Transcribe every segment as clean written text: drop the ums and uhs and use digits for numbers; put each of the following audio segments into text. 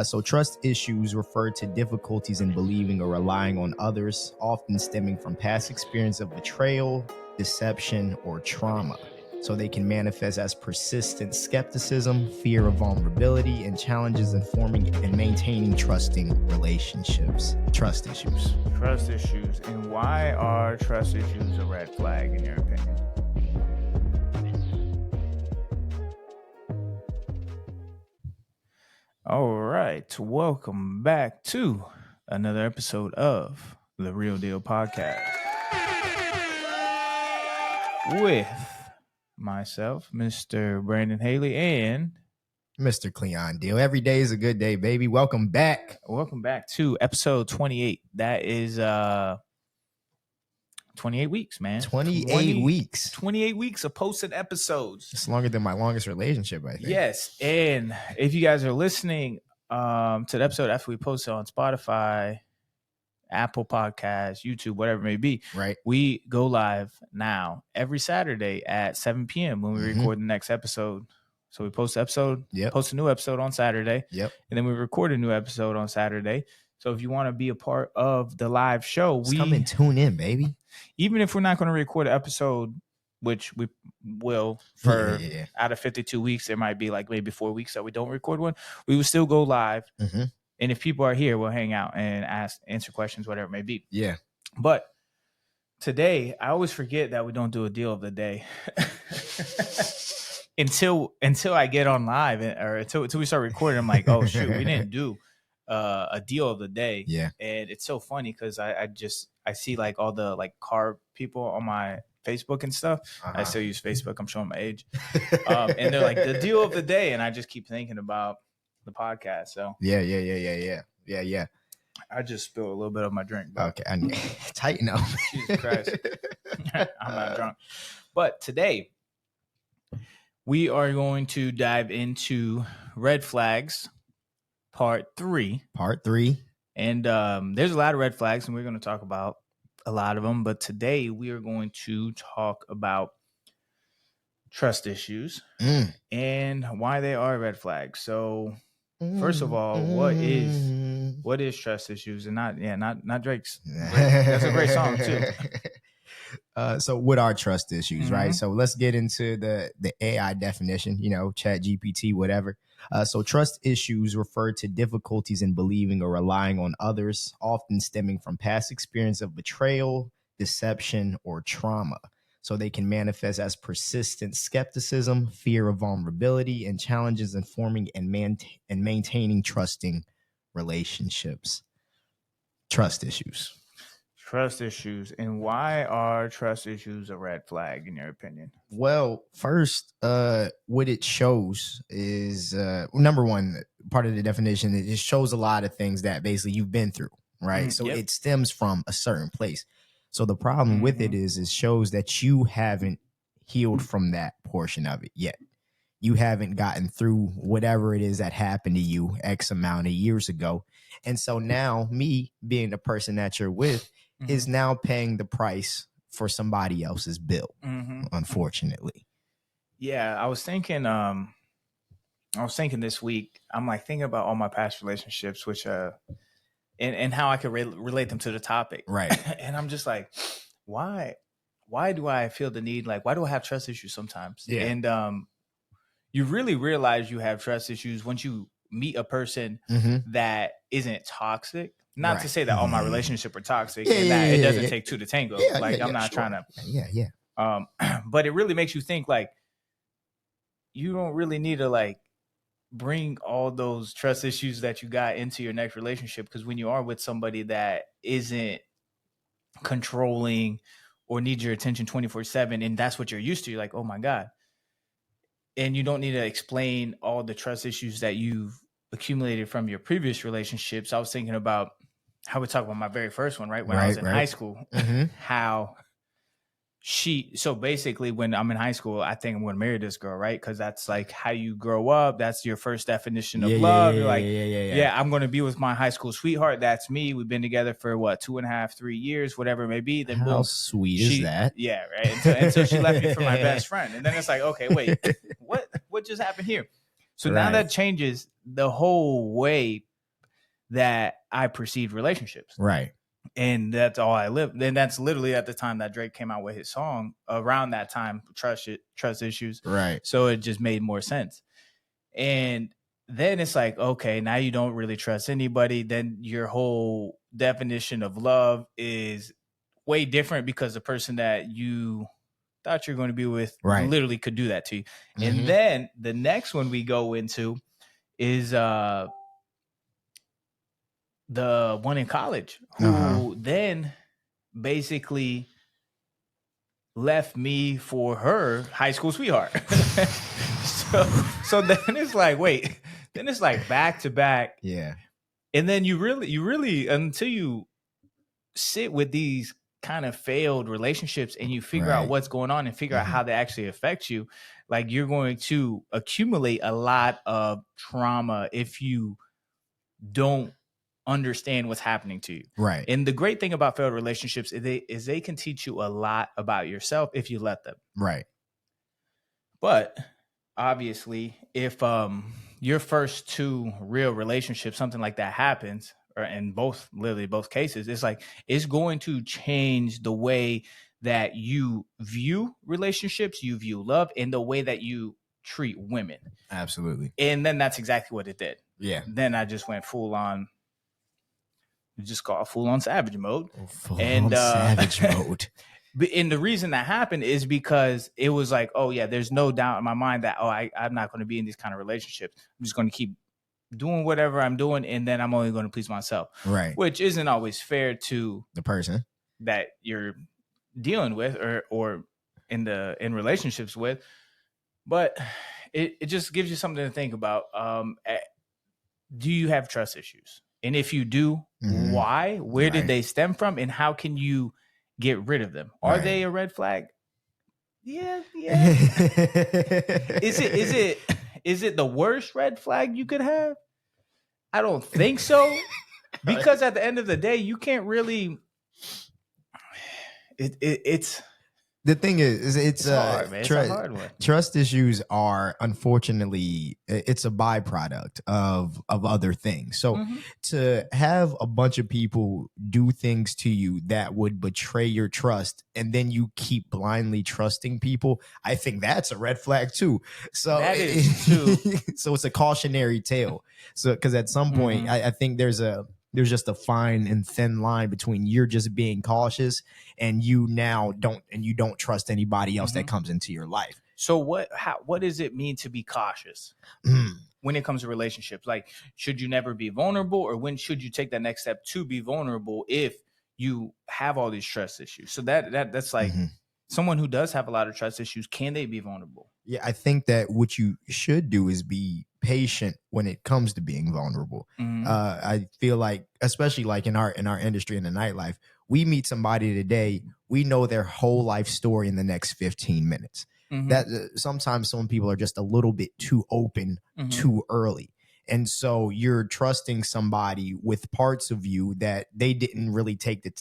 So trust issues refer to difficulties in believing or relying on others, often stemming from past experience of betrayal, deception, or trauma. So they can manifest as persistent skepticism, fear of vulnerability, and challenges in forming and maintaining trusting relationships. Trust issues. Trust issues. And why are trust issues a red flag in your opinion? All right. Welcome back to another episode of the Real Deal Podcast with myself, Mr. Brandon Haley, and Mr. Cleon Deal. Every day is a good day, baby. Welcome back. Welcome back to episode 28. That is 28 weeks, man. 28 weeks. 28 weeks of posted episodes. It's longer than my longest relationship, I think. Yes. And if you guys are listening to the episode after we posted on Spotify, Apple Podcasts, YouTube, whatever it may be, right? We go live now every Saturday at 7 p.m. when we record the next episode. So we post the episode, post a new episode on Saturday, and then we record a new episode on Saturday. So if you want to be a part of the live show, come and tune in, baby. Even if we're not going to record an episode, which we will for out of 52 weeks, there might be like maybe 4 weeks that we don't record one. We will still go live. And if people are here, we'll hang out and answer questions, whatever it may be. Yeah. But today, I always forget that we don't do a deal of the day. Until I get on live or until we start recording, I'm like, oh shoot, we didn't do a deal of the day. Yeah. And it's so funny because I see like all the like car people on my Facebook and stuff. I still use Facebook. I'm showing my age. And they're like the deal of the day. And I just keep thinking about the podcast. So yeah. I just spilled a little bit of my drink. Okay. I need tighten up. Jesus Christ. I'm not drunk. But today, we are going to dive into red flags, part 3. Part 3. And there's a lot of red flags, and we're going to talk about a lot of them. But today we are going to talk about trust issues and why they are red flags. So first of all, what is trust issues? And not Drake's. That's a great song too. So what are trust issues, right? So let's get into the AI definition, Chat GPT, whatever. So trust issues refer to difficulties in believing or relying on others, often stemming from past experience of betrayal, deception, or trauma. So they can manifest as persistent skepticism, fear of vulnerability, and challenges in forming and maintaining trusting relationships. Trust issues. Trust issues. And why are trust issues a red flag in your opinion? Well, first, what it shows is, number one, part of the definition, it shows a lot of things that basically you've been through, right? So it stems from a certain place. So the problem with it is it shows that you haven't healed from that portion of it yet. You haven't gotten through whatever it is that happened to you X amount of years ago. And so now me being the person that you're with is now paying the price for somebody else's bill, unfortunately. Yeah, I was thinking this week, I'm like thinking about all my past relationships, which and how I could relate them to the topic. Right. And I'm just like, why do I feel the need? Like, why do I have trust issues sometimes? Yeah. And you really realize you have trust issues once you meet a person that isn't toxic. Not to say that all my relationships are toxic and that it doesn't take two to tango. I'm not trying to. But it really makes you think like you don't really need to like bring all those trust issues that you got into your next relationship, because when you are with somebody that isn't controlling or needs your attention 24/7 and that's what you're used to, you're like, oh my God. And you don't need to explain all the trust issues that you've accumulated from your previous relationships. I was thinking about how we talked about my very first one, right? When I was in high school, how so basically when I'm in high school, I think I'm going to marry this girl, right? Because that's like how you grow up. That's your first definition of love. You're like, I'm going to be with my high school sweetheart. That's me. We've been together for 2.5, 3 years, whatever it may be. Then how sweet is that? Yeah, right. Until she left me for my best friend. And then it's like, okay, wait, what just happened here? So now that changes the whole way that I perceived relationships. Right. And that's all I lived. And that's literally at the time that Drake came out with his song, around that time, trust issues. Right. So it just made more sense. And then it's like, okay, now you don't really trust anybody. Then your whole definition of love is way different, because the person that you thought you're going to be with literally could do that to you. Mm-hmm. And then the next one we go into is the one in college, who then basically left me for her high school sweetheart. so then it's like, wait, then it's like back to back. Yeah. And then you really, until you sit with these kind of failed relationships and you figure out what's going on and figure out how they actually affect you, like, you're going to accumulate a lot of trauma if you don't understand what's happening to you. Right. And the great thing about failed relationships is they can teach you a lot about yourself if you let them. Right. But obviously, if your first two real relationships, something like that happens, or in literally both cases, it's like, it's going to change the way that you view relationships, you view love, and the way that you treat women. Absolutely. And then that's exactly what it did. Yeah. Then I just went full on savage mode. Savage mode. And the reason that happened is because it was like, oh yeah, there's no doubt in my mind that, I'm not going to be in these kind of relationships. I'm just going to keep doing whatever I'm doing, and then I'm only going to please myself. Right. Which isn't always fair to the person that you're dealing with or in relationships with. But it just gives you something to think about. Do you have trust issues? And if you do, why? Where did they stem from? And how can you get rid of them? Are they a red flag? Yeah. Is it the worst red flag you could have? I don't think so. Because at the end of the day, you can't really. It's. The thing is, it's hard, man. It's a hard one. Trust issues are, unfortunately, it's a byproduct of other things. So to have a bunch of people do things to you that would betray your trust, and then you keep blindly trusting people, I think that's a red flag too. So that is too. So it's a cautionary tale. So because at some point, I think there's just a fine and thin line between you're just being cautious and you don't trust anybody else that comes into your life. So what does it mean to be cautious when it comes to relationships? Like, should you never be vulnerable, or when should you take that next step to be vulnerable if you have all these trust issues? So that's like someone who does have a lot of trust issues, can they be vulnerable? Yeah, I think that what you should do is be patient when it comes to being vulnerable. I feel like, especially like in our industry, in the nightlife, we meet somebody today, we know their whole life story in the next 15 minutes. That sometimes some people are just a little bit too open too early. And so you're trusting somebody with parts of you that they didn't really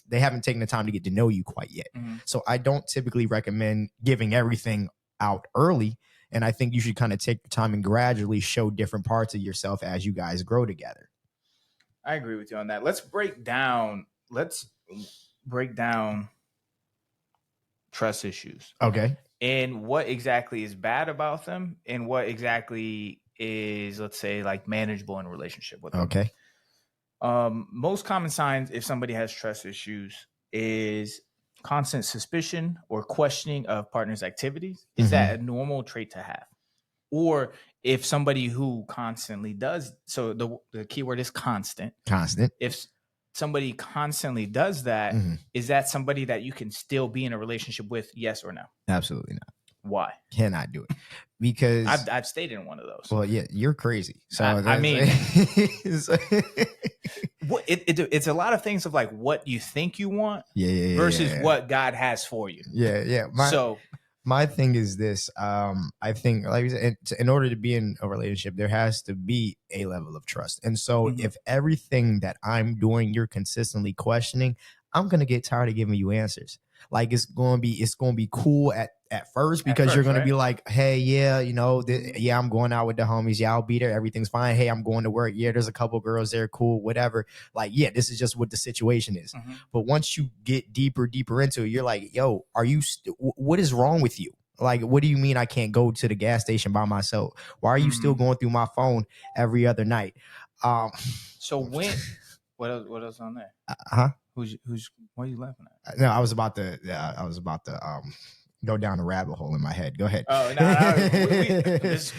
they haven't taken the time to get to know you quite yet. So I don't typically recommend giving everything out early. And I think you should kind of take the time and gradually show different parts of yourself as you guys grow together. I agree with you on that. Let's break down trust issues. Okay. And what exactly is bad about them, and what exactly is, let's say, like, manageable in a relationship with them. Okay. Most common signs if somebody has trust issues is constant suspicion or questioning of partner's activities. Is that a normal trait to have? Or if somebody who constantly does, so the key word is constant. If somebody constantly does that, is that somebody that you can still be in a relationship with? Yes or no? Absolutely not. Why? Cannot do it. Because I've stayed in one of those. Well, yeah, you're crazy. So I mean, it's a lot of things of like what you think you want, versus what God has for you. My thing is this. I think, like you said, in order to be in a relationship, there has to be a level of trust. And so if everything that I'm doing, you're consistently questioning, I'm going to get tired of giving you answers. Like, it's going to be cool at first, because you're going to be like, hey, yeah, you know, yeah, I'm going out with the homies. Yeah, I'll be there. Everything's fine. Hey, I'm going to work. Yeah, there's a couple girls there. Cool, whatever. Like, yeah, this is just what the situation is. But once you get deeper into it, you're like, yo, are you, what is wrong with you? Like, what do you mean I can't go to the gas station by myself? Why are you still going through my phone every other night? So when, what else on there? Who's, what are you laughing at? No, I was about to go down a rabbit hole in my head. Go ahead. Oh, no. This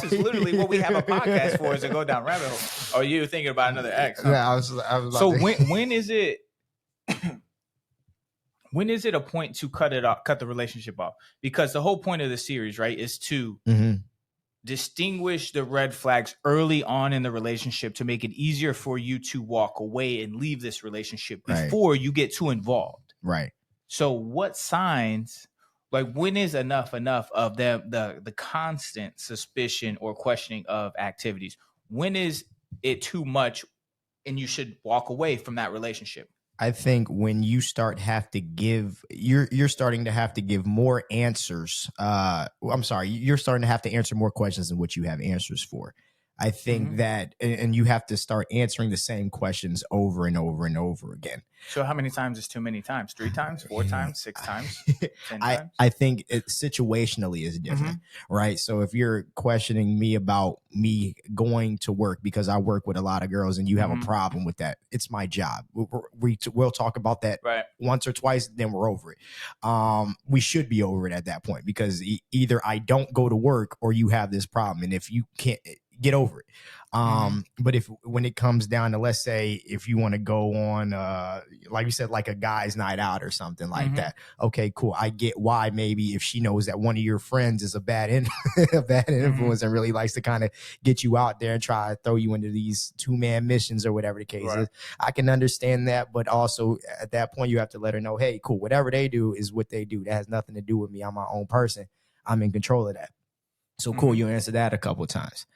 is literally what we have a podcast for, is to go down rabbit hole. Or you're thinking about another ex? Huh? Yeah, I was so when is it? When is it a point to cut it off, cut the relationship off? Because the whole point of the series, right, is to distinguish the red flags early on in the relationship to make it easier for you to walk away and leave this relationship before you get too involved. Right. So what signs, like when is enough of the constant suspicion or questioning of activities? When is it too much and you should walk away from that relationship? I think when you start you're starting to have to give more answers. You're starting to have to answer more questions than what you have answers for. I think that, and you have to start answering the same questions over and over and over again. So how many times is too many times? 3 times, 4 times, 6 times, 10 times? I think it situationally is different, right? So if you're questioning me about me going to work because I work with a lot of girls and you have a problem with that, it's my job. We'll talk about that once or twice, then we're over it. We should be over it at that point, because either I don't go to work or you have this problem. And if you can't, get over it. But when it comes down to, let's say, if you want to go on, like you said, like a guy's night out or something like that. Okay, cool. I get why maybe if she knows that one of your friends is a bad influence and really likes to kind of get you out there and try to throw you into these 2-man missions or whatever the case is. I can understand that. But also at that point, you have to let her know, hey, cool, whatever they do is what they do. That has nothing to do with me. I'm my own person. I'm in control of that. So cool, you answer that a couple of times.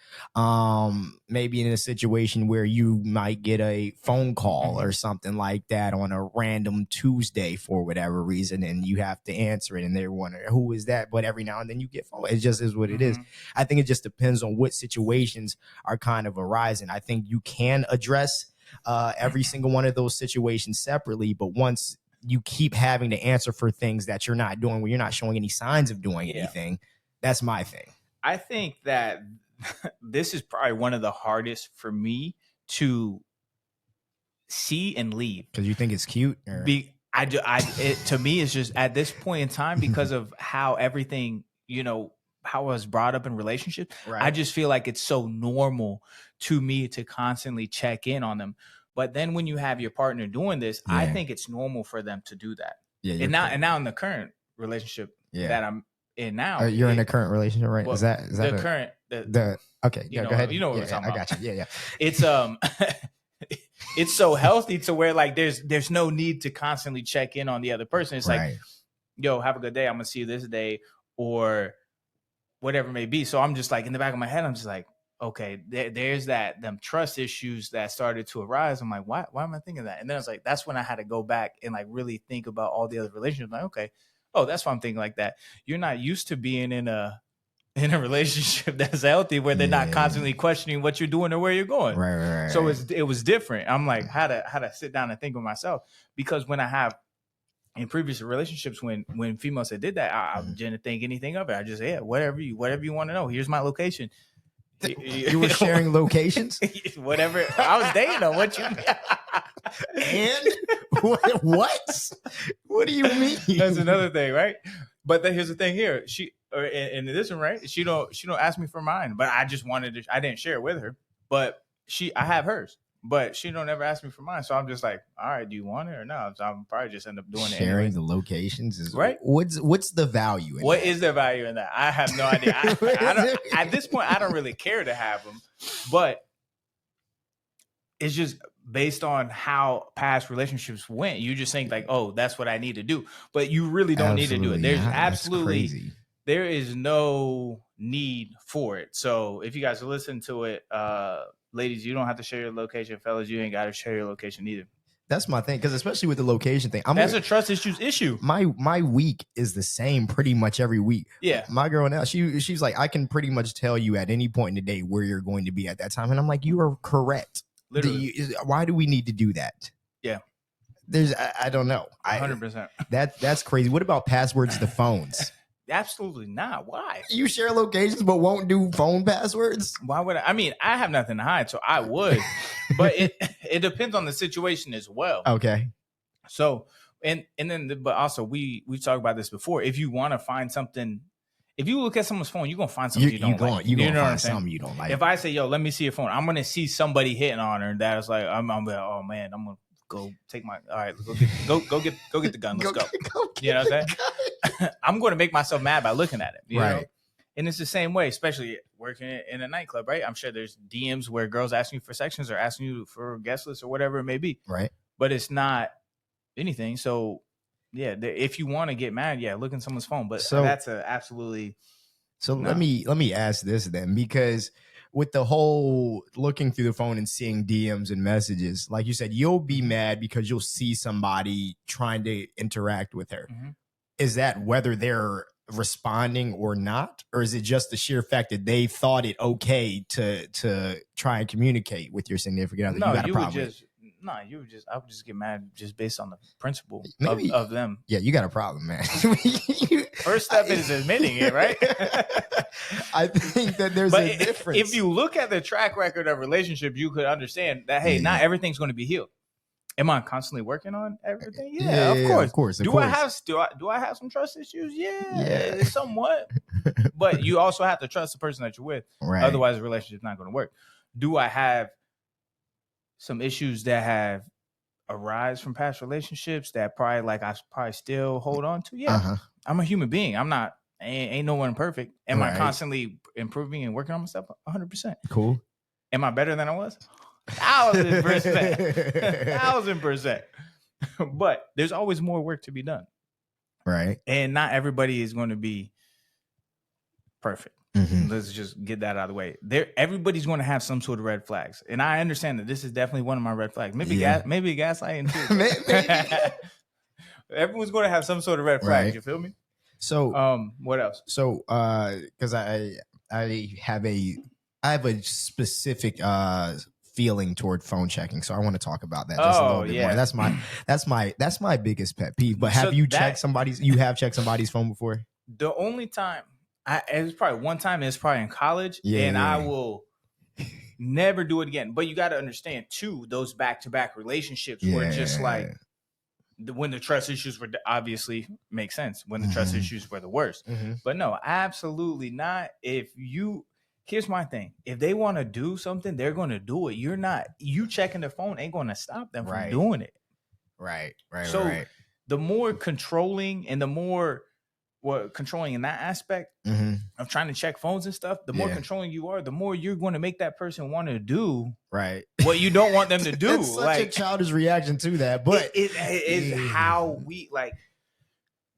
Maybe in a situation where you might get a phone call or something like that on a random Tuesday for whatever reason, and you have to answer it, and they're wondering who is that. But every now and then you get phone. It just is what it is. I think it just depends on what situations are kind of arising. I think you can address every single one of those situations separately, but once you keep having to answer for things that you're not doing, when you're not showing any signs of doing anything, that's my thing. I think that this is probably one of the hardest for me to see and leave. Because you think it's cute? To me, it's just at this point in time, because of how everything, how I was brought up in relationships, I just feel like it's so normal to me to constantly check in on them. But then when you have your partner doing this, I think it's normal for them to do that. Yeah, and now in the current relationship that I'm in now, you're in a current relationship, right? Well, is that the current okay? Yeah, go ahead. You know what we're talking about. I got you. Yeah. It's it's so healthy to where like there's no need to constantly check in on the other person. It's like, yo, have a good day. I'm gonna see you this day or whatever it may be. So I'm just like, in the back of my head, I'm just like, okay, there's them trust issues that started to arise. I'm like, why am I thinking that? And then I was like, that's when I had to go back and like really think about all the other relationships. I'm like, okay. Oh, that's why I'm thinking like that. You're not used to being in a relationship that's healthy where they're not constantly questioning what you're doing or where you're going. Right. So it was different. I'm like, how to sit down and think with myself, because when I have in previous relationships, when females had did that, I didn't think anything of it. I just whatever you want to know. Here's my location. You were sharing locations? Whatever. I was dating them. What you and what? What do you mean? That's another thing, right? But then here's the thing here. She in this one, right? She don't ask me for mine, but I just wanted to. I didn't share it with her, but I have hers, but she don't ever ask me for mine. So I'm just like, all right, do you want it or no? So I'm probably just end up doing sharing it. Sharing the locations is right. What's the value in what that? Is the value in that? I have no idea. I don't, at this point, I don't really care to have them, but it's just based on how past relationships went. You just think like, oh, that's what I need to do, but you really don't need to do it. There's absolutely, there is no need for it. So if you guys listen to it, ladies, you don't have to share your location. Fellas, you ain't got to share your location either. That's my thing, because especially with the location thing, that's a trust issue. My week is the same pretty much every week. Yeah, my girl now, she's like, I can pretty much tell you at any point in the day where you're going to be at that time, and I'm like, you are correct. Literally, why do we need to do that? Yeah, I don't know. 100%. That's crazy. What about passwords to phones? Absolutely not. Why? You share locations but won't do phone passwords? Why would I? I mean, I have nothing to hide, so I would. But it depends on the situation as well. Okay. So but also we've talked about this before. If you want to find something, if you look at someone's phone, you're gonna find something you don't like. You're gonna find something you don't like. If I say, yo, let me see your phone, I'm gonna see somebody hitting on her, and that is like, I'm like, oh man, I'm gonna go take my, all right, go get the gun. Let's go. You know what I'm saying? I'm going to make myself mad by looking at it. You know? And it's the same way, especially working in a nightclub, right? I'm sure there's DMs where girls asking you for sections or asking you for guest lists or whatever it may be. Right. But it's not anything. So yeah, if you want to get mad, yeah, look in someone's phone. But that's absolutely. So no. let me ask this then, because with the whole looking through the phone and seeing DMs and messages, like you said, you'll be mad because you'll see somebody trying to interact with her. Mm-hmm. Is that whether they're responding or not, or is it just the sheer fact that they thought it okay to try and communicate with your significant other? No, you got a problem. I would just get mad just based on the principle of them. Yeah, you got a problem, man. First step is admitting it, right? I think that there's a difference. If you look at the track record of relationships, you could understand that, hey, not everything's going to be healed. Am I constantly working on everything? Yeah, of course. Do I have some trust issues? Yeah, somewhat. But you also have to trust the person that you're with. Right. Otherwise, the relationship's not going to work. Do I have some issues that have arise from past relationships that I still hold on to? Yeah. Uh-huh. I'm a human being. I'm not. Ain't no one perfect. Am I constantly improving and working on myself? 100%. Cool. Am I better than I was? 1,000%. 1,000%. But there's always more work to be done. Right. And not everybody is going to be perfect. Mm-hmm. Let's just get that out of the way. Everybody's going to have some sort of red flags. And I understand that this is definitely one of my red flags. Maybe gaslighting too. Maybe. Everyone's going to have some sort of red flags. Right. You feel me? So, what else? So, because I have a specific feeling toward phone checking, so I want to talk about that just a little bit more. That's my biggest pet peeve. But have you checked somebody's? You have checked somebody's phone before? The only time it was probably one time. It's probably in college, and I will never do it again. But you got to understand too, those back-to-back relationships were just like. When the trust issues were obviously make sense when the trust issues were the worst, but no, absolutely not. Here's my thing: if they want to do something, they're going to do it. You checking the phone ain't going to stop them from doing it. Right. So the more controlling and the more controlling in that aspect of trying to check phones and stuff, the more controlling you are, the more you're going to make that person want to do what you don't want them to do. It's such a childish reaction to that, but it is how we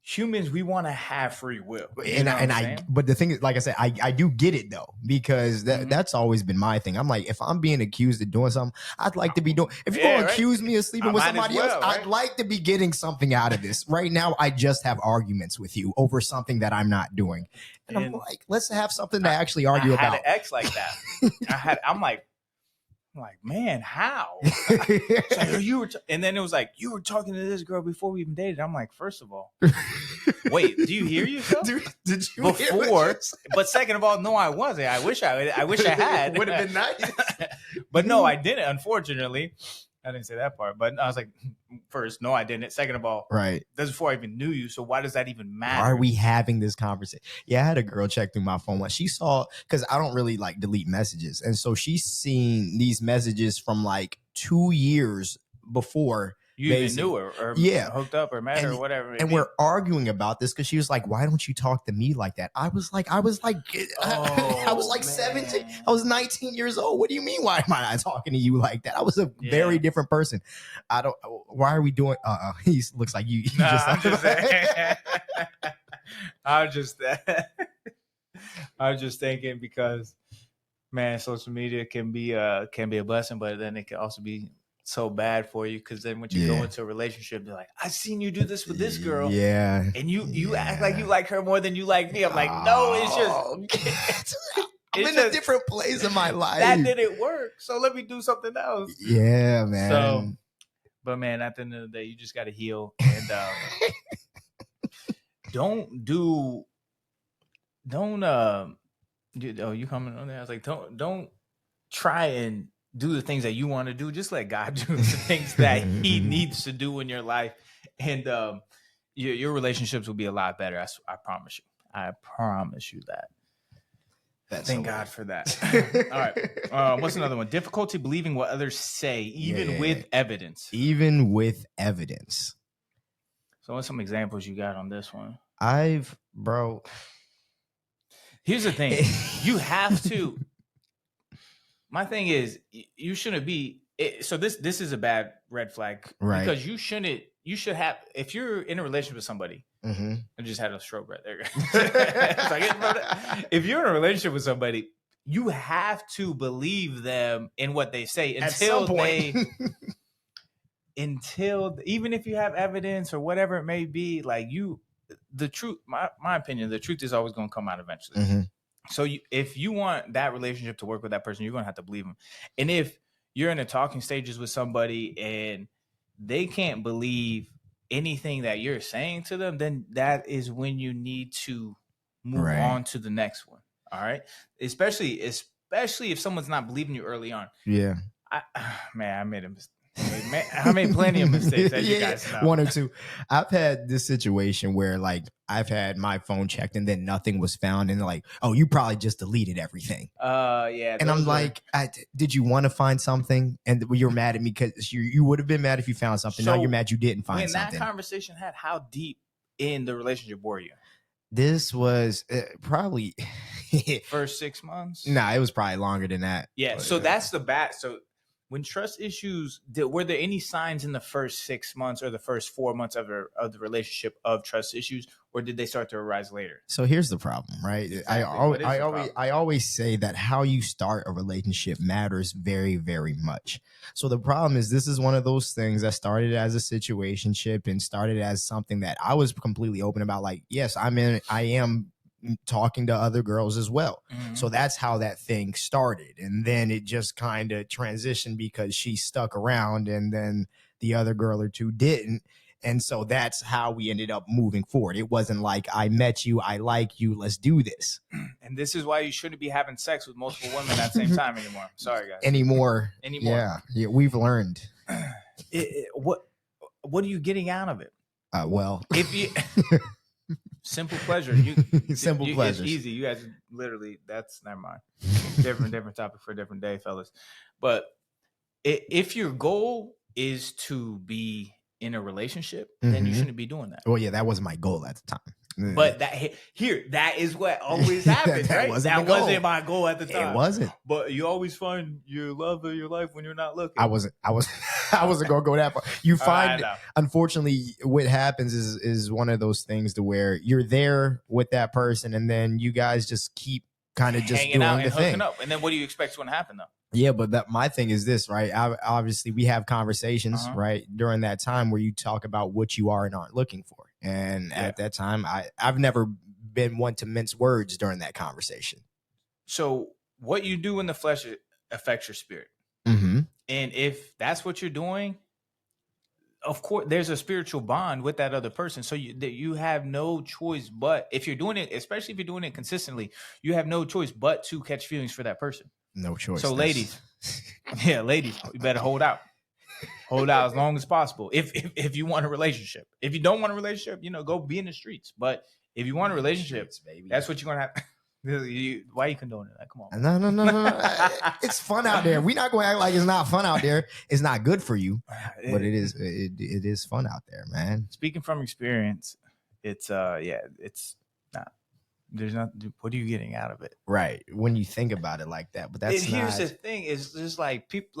humans, we want to have free will. But the thing is, like I said, I do get it though, because that's always been my thing. I'm like, if I'm being accused of doing something, I'd like to be doing. If you're gonna accuse me of sleeping with somebody else, I'd like to be getting something out of this. Right now, I just have arguments with you over something that I'm not doing, and I'm like, let's have something to actually argue about. I had an ex like that. I'm like, man, how? And then it was like, you were talking to this girl before we even dated. I'm like, first of all, wait, do you hear yourself? Did you before? But second of all, no, I wasn't. I wish I had. Would have been nice. But no, I didn't. Unfortunately, I didn't say that part. But I was like, first, no, I didn't. Second of all, that's before I even knew you. So why does that even matter? Why are we having this conversation? Yeah, I had a girl check through my phone once. She saw, because I don't really like delete messages, and so she's seen these messages from like 2 years before. You even knew her or hooked up or met her or whatever. And we're arguing about this because she was like, why don't you talk to me like that? I was like 17. I was 19 years old. What do you mean? Why am I not talking to you like that? I was a very different person. Why are we doing? He looks like you. I was just thinking because, man, social media can be a blessing, but then it can also be so bad for you, because then when you go into a relationship, they're like, I seen you do this with this girl. Yeah. And you act like you like her more than you like me. I'm like, no, it's just I'm in a different place in my life. That didn't work. So let me do something else. Yeah, man. So, but man, at the end of the day, you just gotta heal, and you coming on there? I was like, don't try and do the things that you want to do. Just let God do the things that He needs to do in your life, and your relationships will be a lot better. I promise you. I promise you that. Thank God for that. All right. What's another one? Difficulty believing what others say, even with evidence. Even with evidence. So what's some examples you got on this one? Bro. Here's the thing. You have to. My thing is, you shouldn't be. So this is a bad red flag. Right. Because you should have, if you're in a relationship with somebody, I just had a stroke right there. If you're in a relationship with somebody, you have to believe them in what they say until even if you have evidence or whatever it may be, like the truth, my opinion, the truth is always going to come out eventually. So if you want that relationship to work with that person, you're going to have to believe them. And if you're in the talking stages with somebody and they can't believe anything that you're saying to them, then that is when you need to move on to the next one. All right. Especially if someone's not believing you early on. Yeah. I made a mistake. I made plenty of mistakes, as you guys know. One or two. I've had this situation where, like, I've had my phone checked and then nothing was found, and they're like, "Oh, you probably just deleted everything." Yeah. And I'm like, "Did you want to find something?" And you're mad at me because you would have been mad if you found something. So now you're mad you didn't find something. When that conversation had, how deep in the relationship were you? This was probably first 6 months. Nah, it was probably longer than that. Yeah. So that's the bad. So when trust issues, were there any signs in the first 6 months or the first 4 months of the relationship of trust issues, or did they start to arise later? So here's the problem, right? Exactly. I always say that how you start a relationship matters very, very much. So the problem is, this is one of those things that started as a situationship and started as something that I was completely open about. Like, yes, I am talking to other girls as well. So that's how that thing started. And then it just kind of transitioned because she stuck around and then the other girl or two didn't. And so that's how we ended up moving forward. It wasn't like, I met you, I like you, let's do this. And this is why you shouldn't be having sex with multiple women at the same time anymore. Sorry, guys. Anymore. Yeah, we've learned. What are you getting out of it? Well, if you simple pleasure. Simple pleasure. It's easy. You guys literally, that's never mind. Different topic for a different day, fellas. But if your goal is to be in a relationship, then you shouldn't be doing that. Well, yeah, that wasn't my goal at the time. But that is what always happens, right? That wasn't my goal at the time. It wasn't. But you always find your love of your life when you're not looking. I wasn't gonna go that far. You find, unfortunately, what happens is one of those things to where you're there with that person, and then you guys just keep kind of just hanging doing out the and thing. hooking up. And then what do you expect is going to happen though? Yeah, but my thing is this, right? Obviously, we have conversations, right, during that time where you talk about what you are and aren't looking for. And at that time, I've never been one to mince words during that conversation. So what you do in the flesh affects your spirit. And if that's what you're doing, of course, there's a spiritual bond with that other person. So you have no choice but, if you're doing it, especially if you're doing it consistently, you have no choice but to catch feelings for that person. No choice. So ladies, ladies, you better hold out. Hold out as long as possible. If you want a relationship. If you don't want a relationship, go be in the streets. But if you want a relationship, baby, that's what you're going to have. Why are you condoning that? Come on. No. It's fun out there. We're not going to act like it's not fun out there. It's not good for you, but it is fun out there, man. Speaking from experience, it's not. There's not. What are you getting out of it? Right. When you think about it like that, but that's not. Here's the thing: it's just like people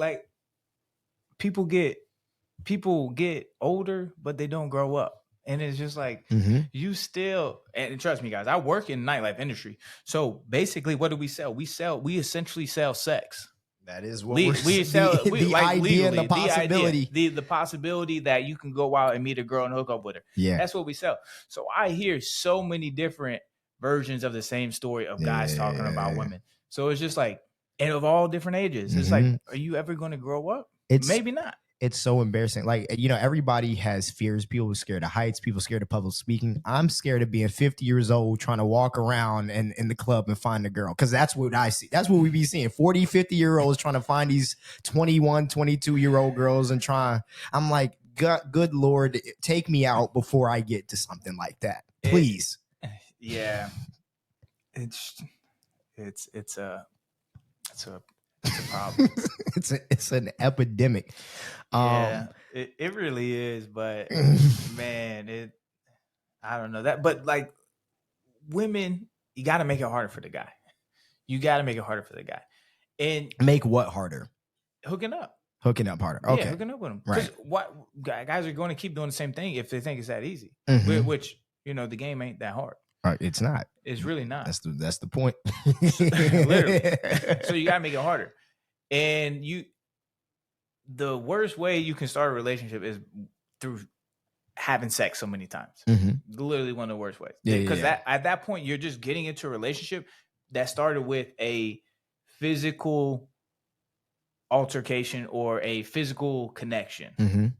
get older, but they don't grow up, and it's just like you still. And trust me, guys, I work in the nightlife industry, so basically, what do we sell? We essentially sell sex. That is what we sell. The idea and the possibility. The possibility that you can go out and meet a girl and hook up with her. Yeah. That's what we sell. So I hear so many different versions of the same story of guys talking about women. So it's just like, and of all different ages. It's like, are you ever going to grow up? Maybe not. It's so embarrassing. Like, everybody has fears. People are scared of heights. People are scared of public speaking. I'm scared of being 50 years old trying to walk around in the club and find a girl. Because that's what I see. That's what we be seeing. 40, 50-year-olds trying to find these 21, 22-year-old girls and I'm like, good Lord, take me out before I get to something like that. Please. Yeah. It's a problem. it's an epidemic. Yeah, it really is. But man, I don't know that. But like women, you got to make it harder for the guy. You got to make it harder for the guy. And make what harder? Hooking up harder. Okay, yeah, hooking up with them. Right. What guys are going to keep doing the same thing if they think it's that easy. Which the game ain't that hard. It's not. It's really not. That's the point. Literally. So you gotta make it harder. And the worst way you can start a relationship is through having sex so many times. Literally one of the worst ways. Because at that point you're just getting into a relationship that started with a physical altercation or a physical connection.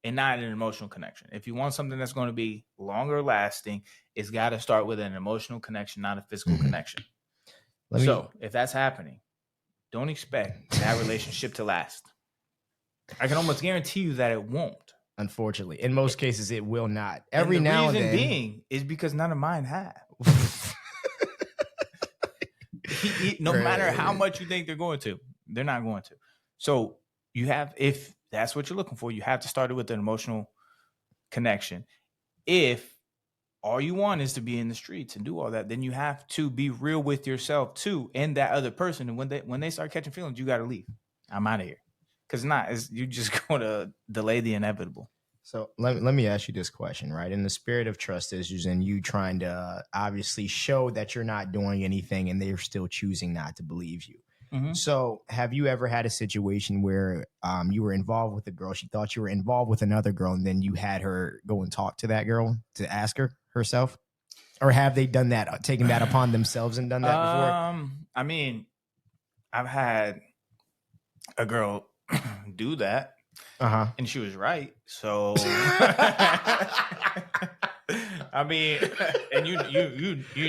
And not an emotional connection. If you want something that's going to be longer lasting, it's got to start with an emotional connection, not a physical connection. If that's happening, don't expect that relationship to last. I can almost guarantee you that it won't. Unfortunately, in most cases, it will not. Every now and then, the reason being is because none of mine have. No matter how much you think they're going to, they're not going to. So you have, if that's what you're looking for, you have to start it with an emotional connection. If all you want is to be in the streets and do all that, then you have to be real with yourself too and that other person. And when they start catching feelings, you got to leave. I'm out of here. Because you're just going to delay the inevitable. So let me ask you this question, right? In the spirit of trust issues and you trying to obviously show that you're not doing anything and they're still choosing not to believe you. So have you ever had a situation where you were involved with a girl, she thought you were involved with another girl, and then you had her go and talk to that girl to ask her herself? Or have they done that, taken that upon themselves and done that before? I mean, I've had a girl do that. And she was right. So I mean, and you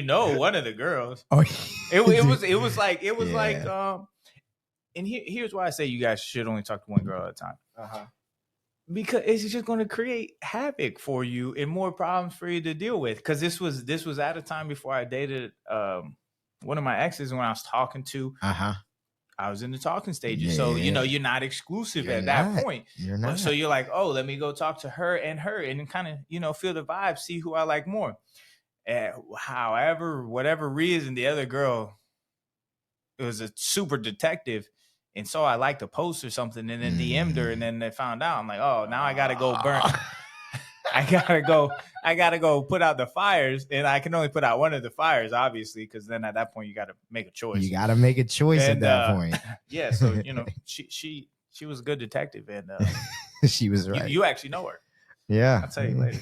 know one of the girls. Oh, it was like and here's why I say you guys should only talk to one girl at a time. Because it's just going to create havoc for you and more problems for you to deal with. Because this was at a time before I dated one of my exes, when I was talking to. I was in the talking stages. So, you're not exclusive at that point. You're not. So you're like, oh, let me go talk to her and kind of, feel the vibe, see who I like more. However, whatever reason, the other girl, it was a super detective. And so I liked a post or something and then DM'd her and then they found out. I'm like, oh, now I got to go burn. I gotta go put out the fires, and I can only put out one of the fires, obviously, because then at that point you gotta make a choice. You gotta make a choice at that point. Yeah, so she was a good detective, and she was right. You actually know her. Yeah, I'll tell you later.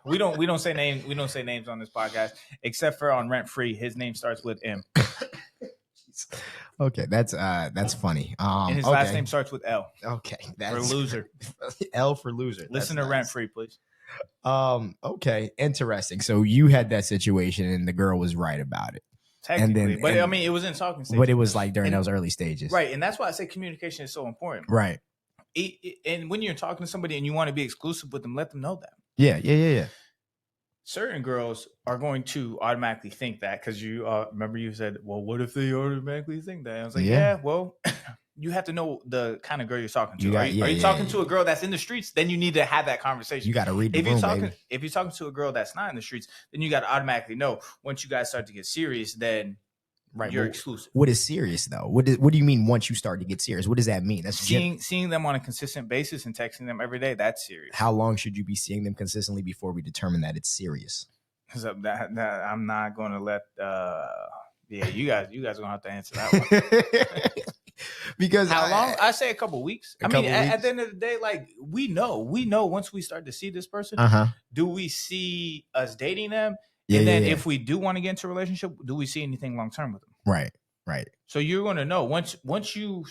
we don't say names. We don't say names on this podcast, except for on Rent Free. His name starts with M. Okay, that's funny. And his last name starts with L. Okay, that's for loser. L for loser. Listen to nice. Rent Free, please. Okay, interesting. So you had that situation, and the girl was right about it. Technically, I mean, it was in talking stages. But it was like during those early stages, right? And that's why I say communication is so important, right? And when you're talking to somebody and you want to be exclusive with them, let them know that. Yeah. Certain girls are going to automatically think that because you remember you said, well, what if they automatically think that? And I was like, yeah well, you have to know the kind of girl you're talking to. Are you talking to a girl that's in the streets? Then you need to have that conversation. You got to read the room, baby. If you're talking to a girl that's not in the streets, then you got to automatically know once you guys start to get serious, then you're exclusive. What is serious though? What do you mean once you start to get serious? What does that mean? That's seeing them on a consistent basis and texting them every day. That's serious. How long should you be seeing them consistently before we determine that it's serious? So that I'm not going to let Yeah, you guys gonna have to answer that one. Because how long? I say a couple weeks. At the end of the day, like we know once we start to see this person, do we see us dating them? Yeah, and then if we do want to get into a relationship, do we see anything long term with them? Right. So you're gonna know once you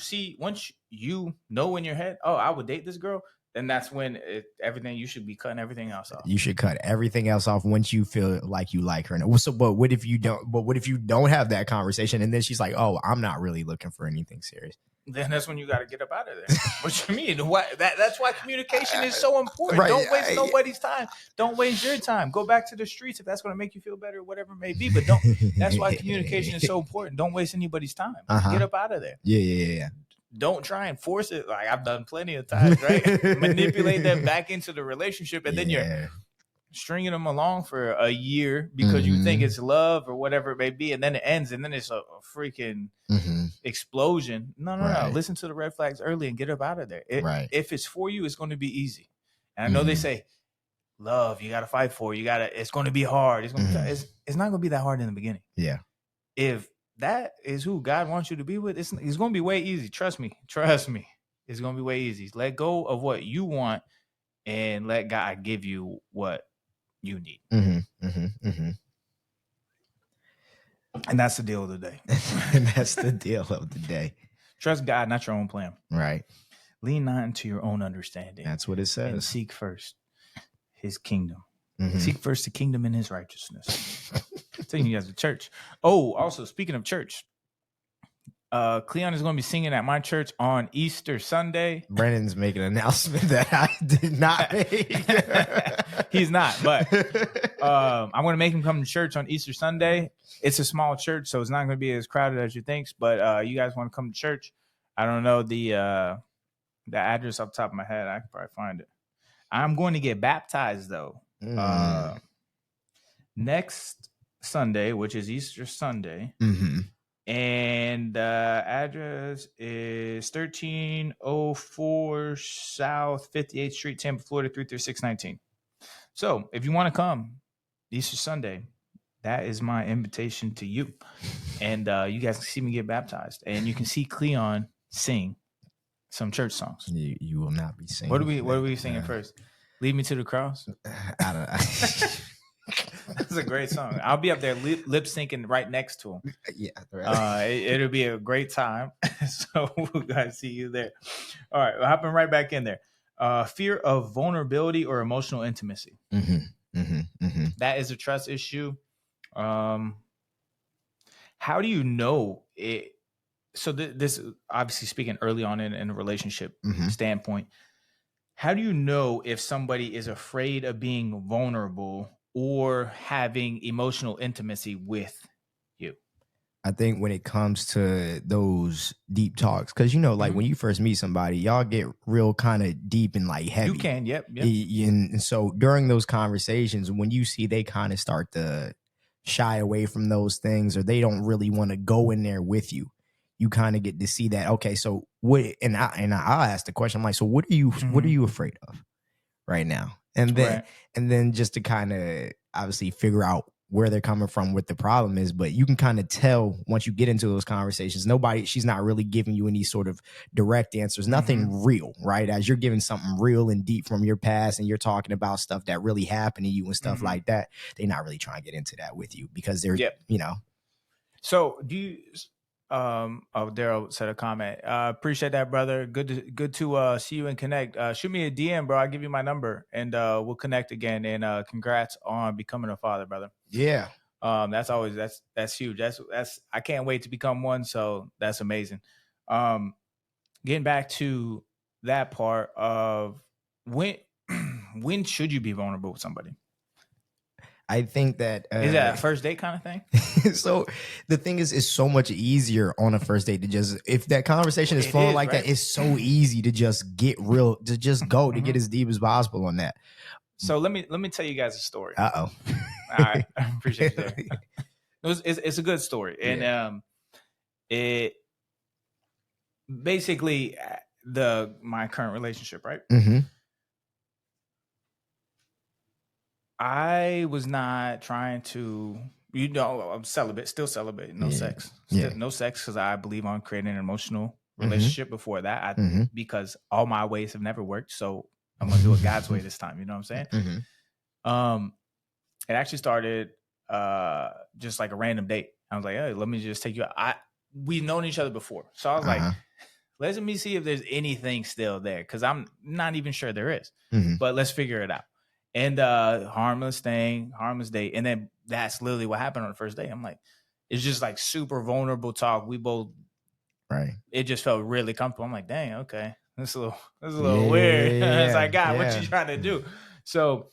know in your head, oh, I would date this girl. Then that's when everything you should be cutting everything else off. You should cut everything else off once you feel like you like her. So, but what if you don't? But what if you don't have that conversation and then she's like, "Oh, I'm not really looking for anything serious." Then that's when you got to get up out of there. What you mean? That's why communication is so important. Right. Don't waste nobody's time. Don't waste your time. Go back to the streets if that's going to make you feel better, whatever it may be. But don't. That's why communication is so important. Don't waste anybody's time. Get up out of there. Yeah. Don't try and force it. Like I've done plenty of times, right? Manipulate them back into the relationship, and then you're stringing them along for a year because you think it's love or whatever it may be, and then it ends, and then it's a freaking explosion. No. Listen to the red flags early and get up out of there. If it's for you, it's going to be easy. And I know they say love, you got to fight for. It's going to be hard. It's not going to be that hard in the beginning. Yeah. If that is who God wants you to be with, it's going to be way easy. Trust me. It's going to be way easy. Let go of what you want and let God give you what you need. And that's the deal of the day. And that's the deal of the day. Trust God, not your own plan. Right. Lean not into your own understanding. That's what it says. And seek first his kingdom. Seek first the kingdom and his righteousness. Taking you guys to church. Oh, also speaking of church, Cleon is going to be singing at my church on Easter Sunday. Brandon's making an announcement that I did not make. He's not, but I'm going to make him come to church on Easter Sunday. It's a small church, so it's not going to be as crowded as you think. But you guys want to come to church? I don't know the address off the top of my head. I can probably find it. I'm going to get baptized though. Next Sunday, which is Easter Sunday. And address is 1304 South 58th Street, Tampa, Florida, 33619. So if you want to come Easter Sunday, that is my invitation to you. And you guys can see me get baptized. And you can see Cleon sing some church songs. You will not be singing. What are we singing first? Lead Me to the Cross? I don't know. That's a great song. I'll be up there lip syncing right next to him. Yeah, right. It'll be a great time. So we'll guys see you there. All right, we're hopping right back in there. Fear of vulnerability or emotional intimacy. That is a trust issue. How do you know it? So this obviously speaking early on in a relationship standpoint. How do you know if somebody is afraid of being vulnerable or having emotional intimacy with you? I think when it comes to those deep talks, because like when you first meet somebody, y'all get real kind of deep and like heavy. You can, yep. And so during those conversations, when you see they kind of start to shy away from those things, or they don't really want to go in there with you, you kind of get to see that. Okay, so what? And I'll ask the question. I'm like, so what are you afraid of right now? And then just to kind of obviously figure out where they're coming from, what the problem is. But you can kind of tell once you get into those conversations, she's not really giving you any sort of direct answers, nothing real, right? As you're giving something real and deep from your past and you're talking about stuff that really happened to you and stuff like that, they're not really trying to get into that with you because they're, So do you... Daryl said a comment. Appreciate that, brother. Good to see you and connect. Shoot me a DM, bro. I'll give you my number and we'll connect again. And congrats on becoming a father, brother. Yeah. That's huge. That's I can't wait to become one. So that's amazing. Getting back to that part of when should you be vulnerable with somebody? I think that is that a first date kind of thing? So the thing is, it's so much easier on a first date to just, if that conversation is flowing like that, it's so easy to just get real, to just go to get as deep as possible on that. So let me tell you guys a story. All right, I appreciate you there. It's a good story, and it basically my current relationship, right? I was not trying to, You know, I'm celibate, still celibate, no sex, no sex, because I believe on creating an emotional relationship before that. Because all my ways have never worked, so I'm gonna do it God's way this time. You know what I'm saying? It actually started just like a random date. I was like, hey, let me just take you out. We've known each other before, so I was like, let me see if there's anything still there, because I'm not even sure there is, but let's figure it out. And harmless thing, harmless date. And then that's literally what happened on the first day. I'm like, it's just like super vulnerable talk. We both, it just felt really comfortable. I'm like, dang, okay. This is a little weird. It's like, God, what you trying to do? So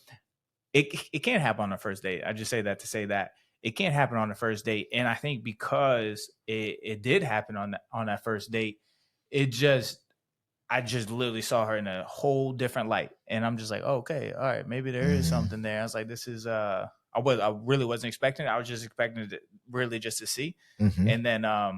it can't happen on the first date. I just say that to say that it can't happen on the first date. And I think because it did happen on that first date, I just literally saw her in a whole different light. And I'm just like, oh, okay, all right, maybe there is something there. I was like, this is I really wasn't expecting it. I was just expecting it really just to see. And then I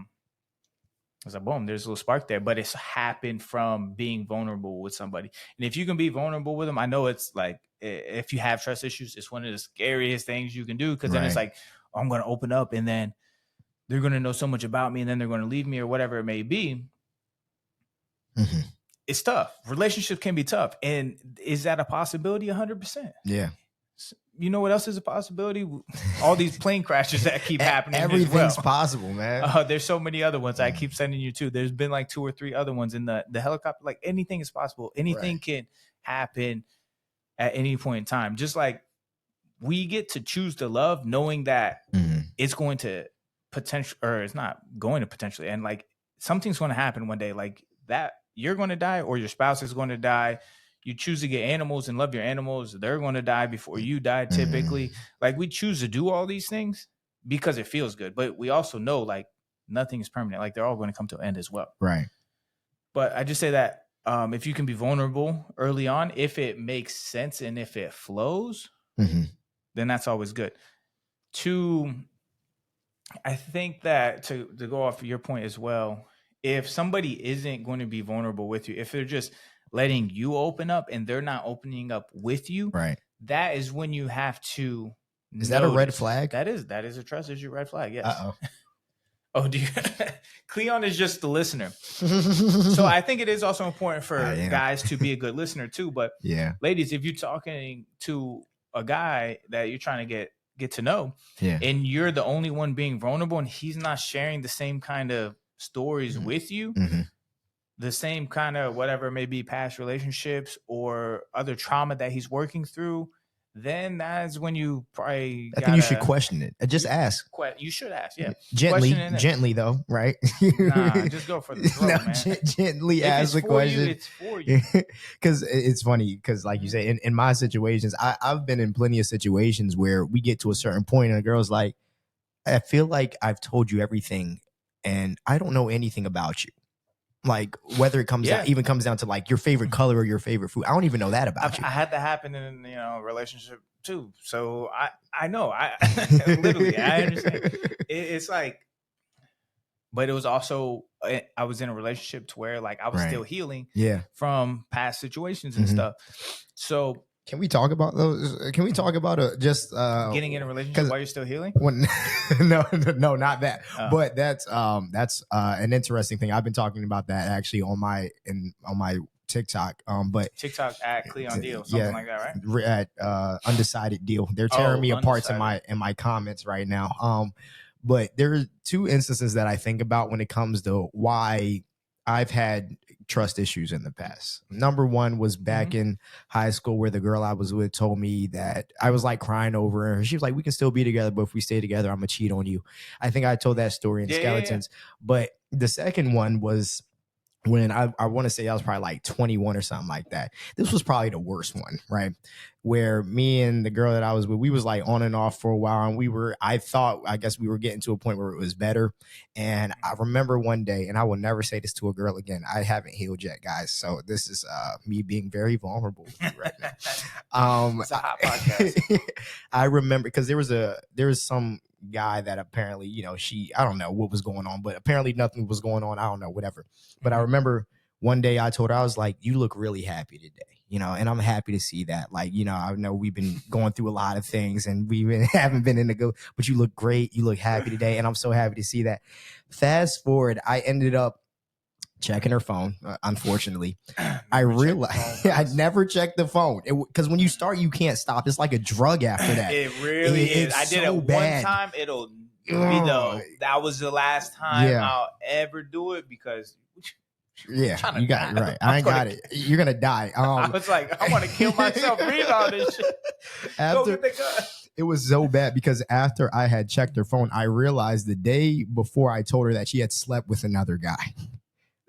was like, boom, there's a little spark there. But it's happened from being vulnerable with somebody. And if you can be vulnerable with them, I know it's like, if you have trust issues, it's one of the scariest things you can do, because then it's like, oh, I'm going to open up and then they're going to know so much about me and then they're going to leave me or whatever it may be. It's tough. Relationships can be tough. And is that a possibility? 100%. Yeah. You know what else is a possibility? All these plane crashes that keep happening. Everything's possible, man. There's so many other ones I keep sending you to. There's been like 2 or 3 other ones in the helicopter. Like, anything is possible. Anything can happen at any point in time. Just like we get to choose to love, knowing that it's going to it's not going to potentially, and like something's going to happen one day, like that you're going to die or your spouse is going to die. You choose to get animals and love your animals. They're going to die before you die, typically. Like, we choose to do all these things because it feels good. But we also know, like, nothing is permanent. Like, they're all going to come to an end as well. Right. But I just say that if you can be vulnerable early on, if it makes sense and if it flows, then that's always good. I think that to go off of your point as well, if somebody isn't going to be vulnerable with you, if they're just letting you open up and they're not opening up with you, that is when you have to. Is that a red flag? That is a trust issue red flag. Yes. Uh-oh. Oh, do you? Cleon is just the listener. So I think it is also important for guys to be a good listener too. But ladies, if you're talking to a guy that you're trying to get to know, and you're the only one being vulnerable and he's not sharing the same kind of stories with you, the same kind of whatever, maybe past relationships or other trauma that he's working through, then that's when you probably I think you should question it. Just ask. You should ask, gently though, right? Nah, just go for the throat, man. Gently ask the question. It's for you. Because it's funny, because like you say, in my situations, I've been in plenty of situations where we get to a certain point and a girl's like, I feel like I've told you everything and I don't know anything about you. Like, whether it comes down to like your favorite color or your favorite food, I don't even know that about you. I had that happen in a relationship too, so I know. I literally I understand. It's like, but it was also, I was in a relationship to where like I was still healing from past situations and stuff. So can we talk about those? Can we talk about just getting in a relationship while you're still healing? No, not that. Oh. But that's an interesting thing. I've been talking about that actually on my TikTok. But TikTok at Cleon Deal, something like that, right? At Undecided Deal. They're tearing me apart in my comments right now. But there are 2 instances that I think about when it comes to why I've had trust issues in the past. Number 1 was back in high school, where the girl I was with told me that I was like crying over her. She was like, we can still be together, but if we stay together, I'm gonna cheat on you. I think I told that story in Skeletons. But the second one was when I want to say I was probably like 21 or something like that. This was probably the worst one, right? Where me and the girl that I was with, we was like on and off for a while. And I guess we were getting to a point where it was better. And I remember one day, and I will never say this to a girl again, I haven't healed yet, guys. So this is me being very vulnerable with you right now. It's a hot podcast. I remember, because there was some guy that apparently, I don't know what was going on, but apparently nothing was going on. I don't know, whatever. But I remember one day I told her, I was like, you look really happy today. and I'm happy to see that. Like, I know we've been going through a lot of things and haven't been in the go, but you look great. You look happy today. And I'm so happy to see that. Fast forward, I ended up checking her phone. Unfortunately, I realized I never checked the phone because when you start, you can't stop. It's like a drug after that. It really is. I did it one time. It'll be that was the last time I'll ever do it because. Yeah, you got it right. I ain't got it. You're gonna die. I was like, I want to kill myself. Read all this shit. After, it was so bad because after I had checked her phone, I realized the day before I told her that she had slept with another guy.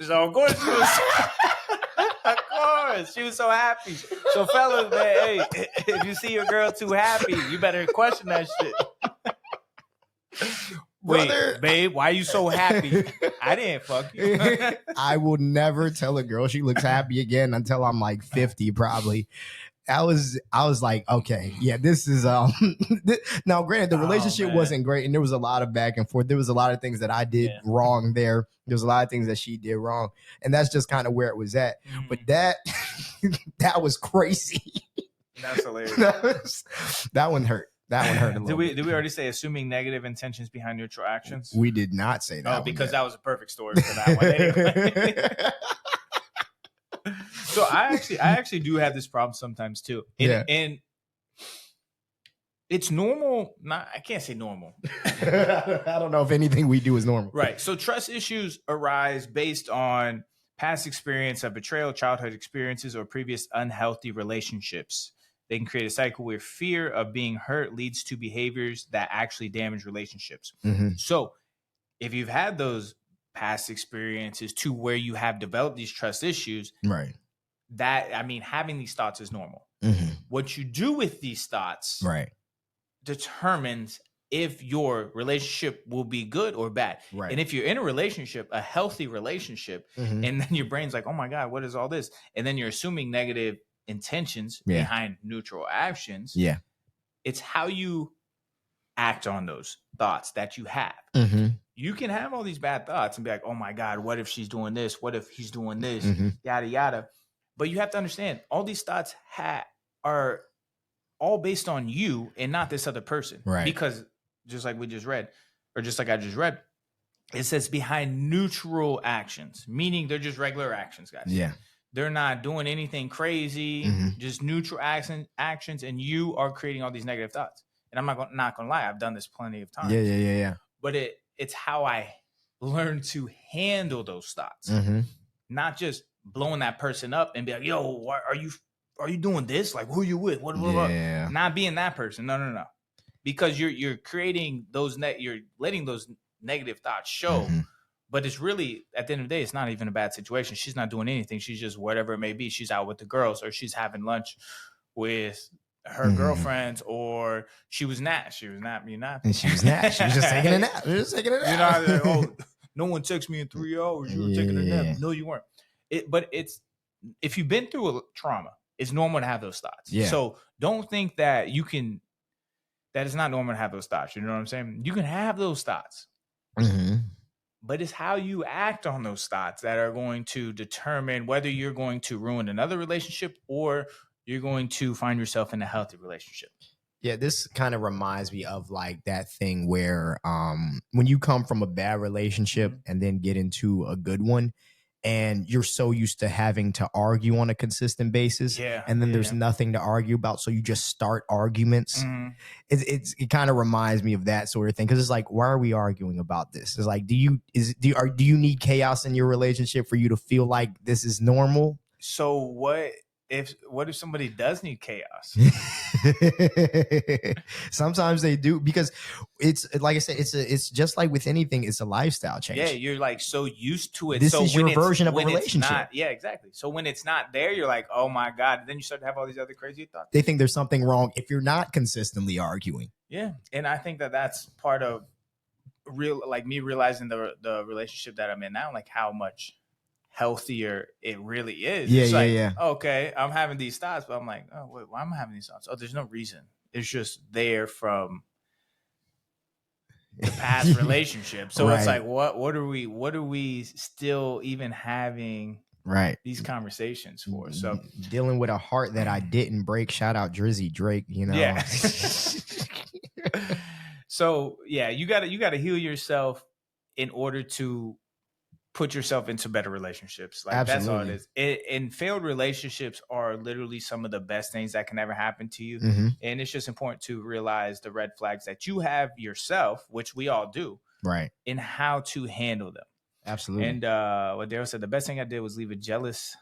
So of course she was. Of course, she was so happy. So fellas, man, hey, if you see your girl too happy, you better question that shit. Brother, wait, babe, why are you so happy? I didn't fuck you. I will never tell a girl she looks happy again until I'm like 50, probably. I was like, okay, yeah, this is now granted the relationship wasn't great and there was a lot of back and forth. There was a lot of things that I did wrong there. There was a lot of things that she did wrong. And that's just kind of where it was at. But that was crazy. That's hilarious. That one hurt. That one hurt a little. Did we already say assuming negative intentions behind neutral actions? We did not say that. Oh, because that was a perfect story for that one anyway. So I actually do have this problem sometimes too. And it's normal. I can't say normal. I don't know if anything we do is normal. Right. So trust issues arise based on past experience of betrayal, childhood experiences, or previous unhealthy relationships. They can create a cycle where fear of being hurt leads to behaviors that actually damage relationships. Mm-hmm. So if you've had those past experiences to where you have developed these trust issues, right? Having these thoughts is normal. Mm-hmm. What you do with these thoughts, right, determines if your relationship will be good or bad. Right. And if you're in a relationship, a healthy relationship, and then your brain's like, oh my God, what is all this? And then you're assuming negative intentions behind neutral actions. Yeah. It's how you act on those thoughts that you have. Mm-hmm. You can have all these bad thoughts and be like, oh my God, what if she's doing this? What if he's doing this? Yada, yada. But you have to understand all these thoughts are all based on you and not this other person. Right. Because just like we just read, or just like I just read, it says behind neutral actions, meaning they're just regular actions, guys. Yeah. They're not doing anything crazy, just neutral actions, and you are creating all these negative thoughts. And I'm not gonna lie, I've done this plenty of times. Yeah. But it's how I learn to handle those thoughts, not just blowing that person up and be like, "Yo, why are you doing this? Like, who are you with? What? Not being that person. No. Because you're creating those you're letting those negative thoughts show. But it's really, at the end of the day, it's not even a bad situation. She's not doing anything. She's just whatever it may be. She's out with the girls, or she's having lunch with her girlfriends, or she was not. She was not. And she was not. She was just taking a nap. You know, like, oh, no one texted me in 3 hours. You were taking a nap. No, you weren't. But if you've been through a trauma, it's normal to have those thoughts. Yeah. So don't think that that it's not normal to have those thoughts. You know what I'm saying? You can have those thoughts. But it's how you act on those thoughts that are going to determine whether you're going to ruin another relationship or you're going to find yourself in a healthy relationship. Yeah, this kind of reminds me of like that thing where when you come from a bad relationship and then get into a good one, and you're so used to having to argue on a consistent basis, and then there's nothing to argue about, so you just start arguments. It kind of reminds me of that sort of thing, because it's like, why are we arguing about this? It's like, do you need chaos in your relationship for you to feel like this is normal? So what if somebody does need chaos? Sometimes they do, because it's like I said, it's just like with anything, it's a lifestyle change. Yeah, you're like so used to it. This is your version of a relationship. Yeah, exactly. So when it's not there, you're like, oh my God. And then you start to have all these other crazy thoughts. They think there's something wrong if you're not consistently arguing. Yeah. And I think that that's part of me realizing the relationship that I'm in now, like how much healthier it really is. Yeah. Okay, I'm having these thoughts, but I'm like, oh wait, why am I having these thoughts? Oh, there's no reason. It's just there from the past relationship. So It's like, what are we still even having these conversations for. So dealing with a heart that I didn't break. Shout out Drizzy Drake, Yeah. So yeah, you gotta heal yourself in order to put yourself into better relationships. Like Absolutely. That's all it is. And failed relationships are literally some of the best things that can ever happen to you. Mm-hmm. And it's just important to realize the red flags that you have yourself, which we all do, and how to handle them. Absolutely. And what Daryl said, the best thing I did was leave a jealous,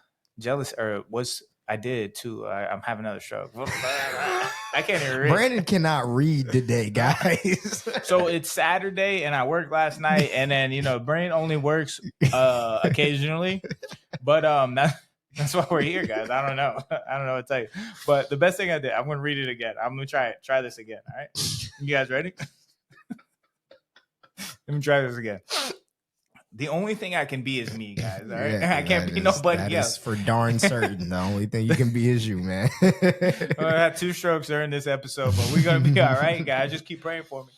or was I did too. I'm having another stroke. I can't even read. Brandon cannot read today, guys. So it's Saturday and I worked last night, and then brain only works occasionally. But that's why we're here, guys. I don't know what to tell you. But the best thing I did, I'm gonna read it again. I'm gonna try this again. All right. You guys ready? Let me try this again. The only thing I can be is me, guys. All right, I can't be nobody else. For darn certain. The only thing you can be is you, man. I had 2 strokes during this episode, but we're gonna be all right, guys. Just keep praying for me.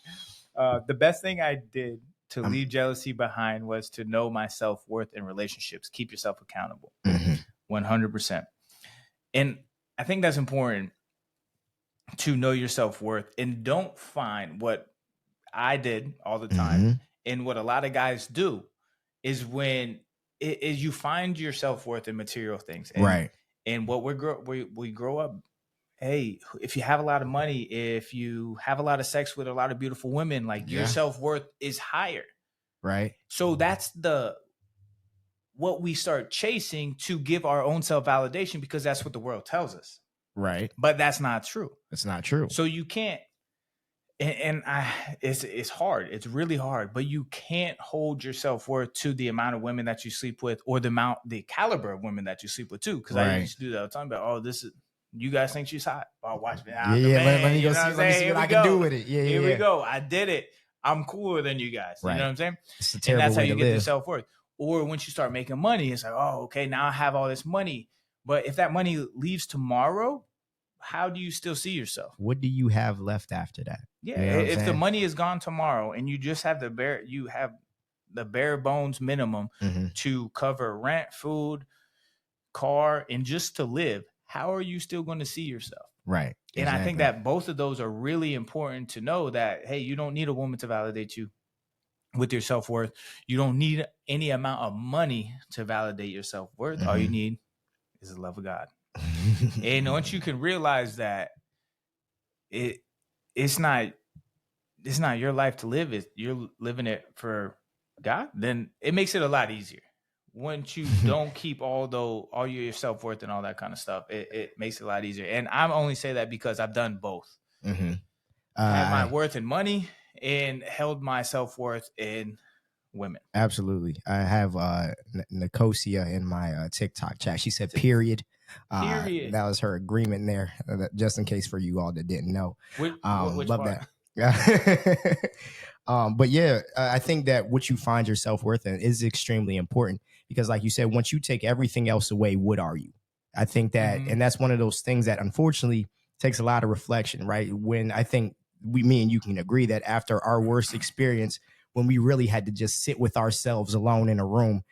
The best thing I did to leave jealousy behind was to know my self-worth in relationships. Keep yourself accountable, 100%. And I think that's important to know your self-worth, and don't find what I did all the time, and what a lot of guys do. Is when you find your self-worth in material things. And, and what we grow up, hey, if you have a lot of money, if you have a lot of sex with a lot of beautiful women, like your self-worth is higher. So that's what we start chasing to give our own self-validation, because that's what the world tells us. But that's not true. It's not true. So you can't. It's hard. It's really hard, but you can't hold your self-worth to the amount of women that you sleep with, or the caliber of women that you sleep with too. Because I used to do that all the time. But you guys think she's hot? Oh, watch me. Let me go see. Let me see what I can do with it. Here we go. I did it. I'm cooler than you guys. You know what I'm saying? It's a terrible way to live. And that's how you get your self-worth. Or once you start making money, it's like, oh, okay, now I have all this money. But if that money leaves tomorrow, how do you still see yourself? What do you have left after that? Yeah, you know if the money is gone tomorrow and you just have the bare bones minimum to cover rent, food, car, and just to live, how are you still going to see yourself? And I think that both of those are really important to know, that, hey, you don't need a woman to validate you with your self-worth. You don't need any amount of money to validate your self-worth. All you need is the love of God. And once you can realize that it's not your life to live, you're living it for God, then it makes it a lot easier. Once you don't keep all your self-worth and all that kind of stuff, it makes it a lot easier. And I only say that because I've done both. I had my worth in money and held my self-worth in women. Absolutely. I have Nicosia in my TikTok chat. She said, period. That was her agreement there, just in case for you all that didn't know. Which love part? That. But yeah, I think that what you find your self-worth in is extremely important, because like you said, once you take everything else away, what are you? I think that, and that's one of those things that unfortunately takes a lot of reflection, right? When I think me and you can agree that after our worst experience, when we really had to just sit with ourselves alone in a room,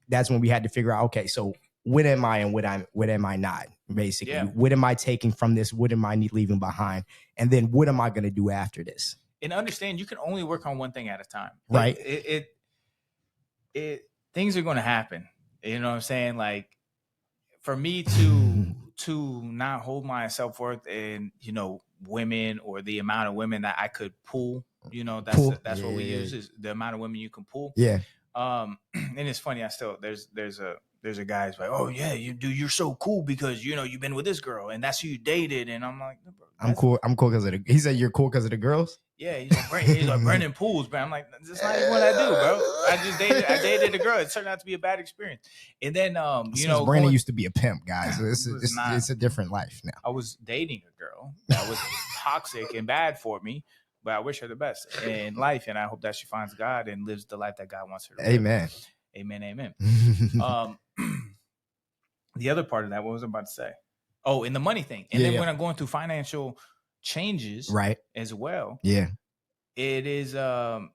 that's when we had to figure out, okay, so what am I and what am I not? Basically, what am I taking from this? What am I leaving behind? And then what am I going to do after this? And understand, you can only work on one thing at a time. Right. Things are going to happen. You know what I'm saying? Like, for me to not hold my self-worth in, women, or the amount of women that I could pull, that's what we use, is the amount of women you can pull. Yeah. And it's funny, there's a guy who's like, oh yeah, you're so cool because you've been with this girl and that's who you dated. And I'm like, bro, I'm cool because of he said you're cool because of the girls. Yeah, he's like Brendan Pools, bro. I'm like, that's not even what I do, bro. I dated a girl. It turned out to be a bad experience. And then Brandon used to be a pimp, guys. So it's a different life now. I was dating a girl that was toxic and bad for me, but I wish her the best in life, and I hope that she finds God and lives the life that God wants her to live. Amen. Amen. The other part of that, what was I about to say? Oh, in the money thing. And then when I'm going through financial changes, right, as well. Yeah. It is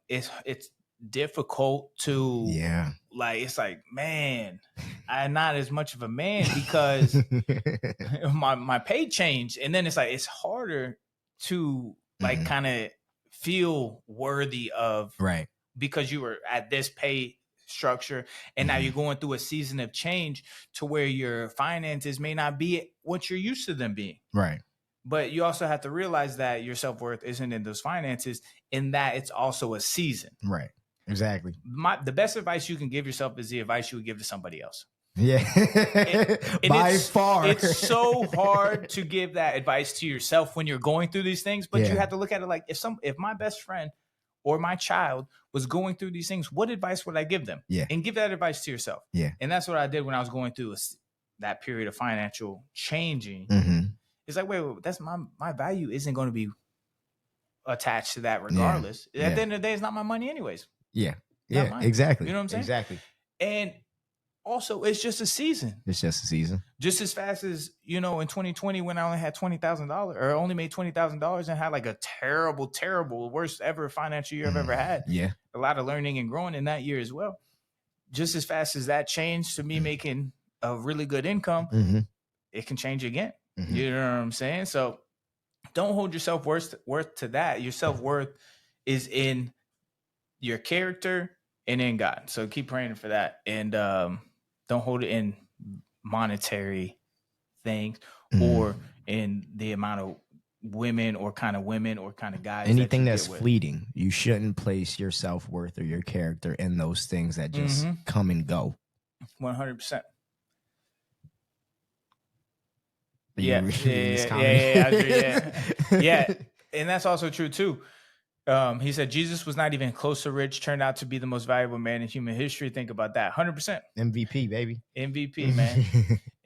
it's difficult to like, it's like, man, I'm not as much of a man because my pay changed. And then it's like, it's harder to like kind of feel worthy of, right, because you were at this pay structure and now you're going through a season of change to where your finances may not be what you're used to them being. Right. But you also have to realize that your self-worth isn't in those finances, in that it's also a season. Right. Exactly. The best advice you can give yourself is the advice you would give to somebody else. Yeah. By far. It's so hard to give that advice to yourself when you're going through these things, but you have to look at it like, if my best friend or my child was going through these things, what advice would I give them? Yeah. And give that advice to yourself. Yeah. And that's what I did when I was going through that period of financial changing. It's like, wait, that's my value isn't going to be attached to that regardless. At the end of the day, it's not my money anyways. Yeah. Yeah, exactly. You know what I'm saying? Exactly. And also, it's just a season. It's just a season. Just as fast as, in 2020 when I only had $20,000 or only made $20,000 and had like a terrible, terrible, worst ever financial year I've ever had. Yeah. A lot of learning and growing in that year as well. Just as fast as that changed to me making a really good income, it can change again. You know what I'm saying? So don't hold your self-worth to that. Your self-worth is in your character and in God. So keep praying for that. And don't hold it in monetary things or in the amount of women or kind of guys. Anything that's fleeting. You shouldn't place your self-worth or your character in those things that just come and go. 100%. Yeah. And that's also true too. He said Jesus was not even close to rich, turned out to be the most valuable man in human history. Think about that. 100%. MVP, baby. MVP, man.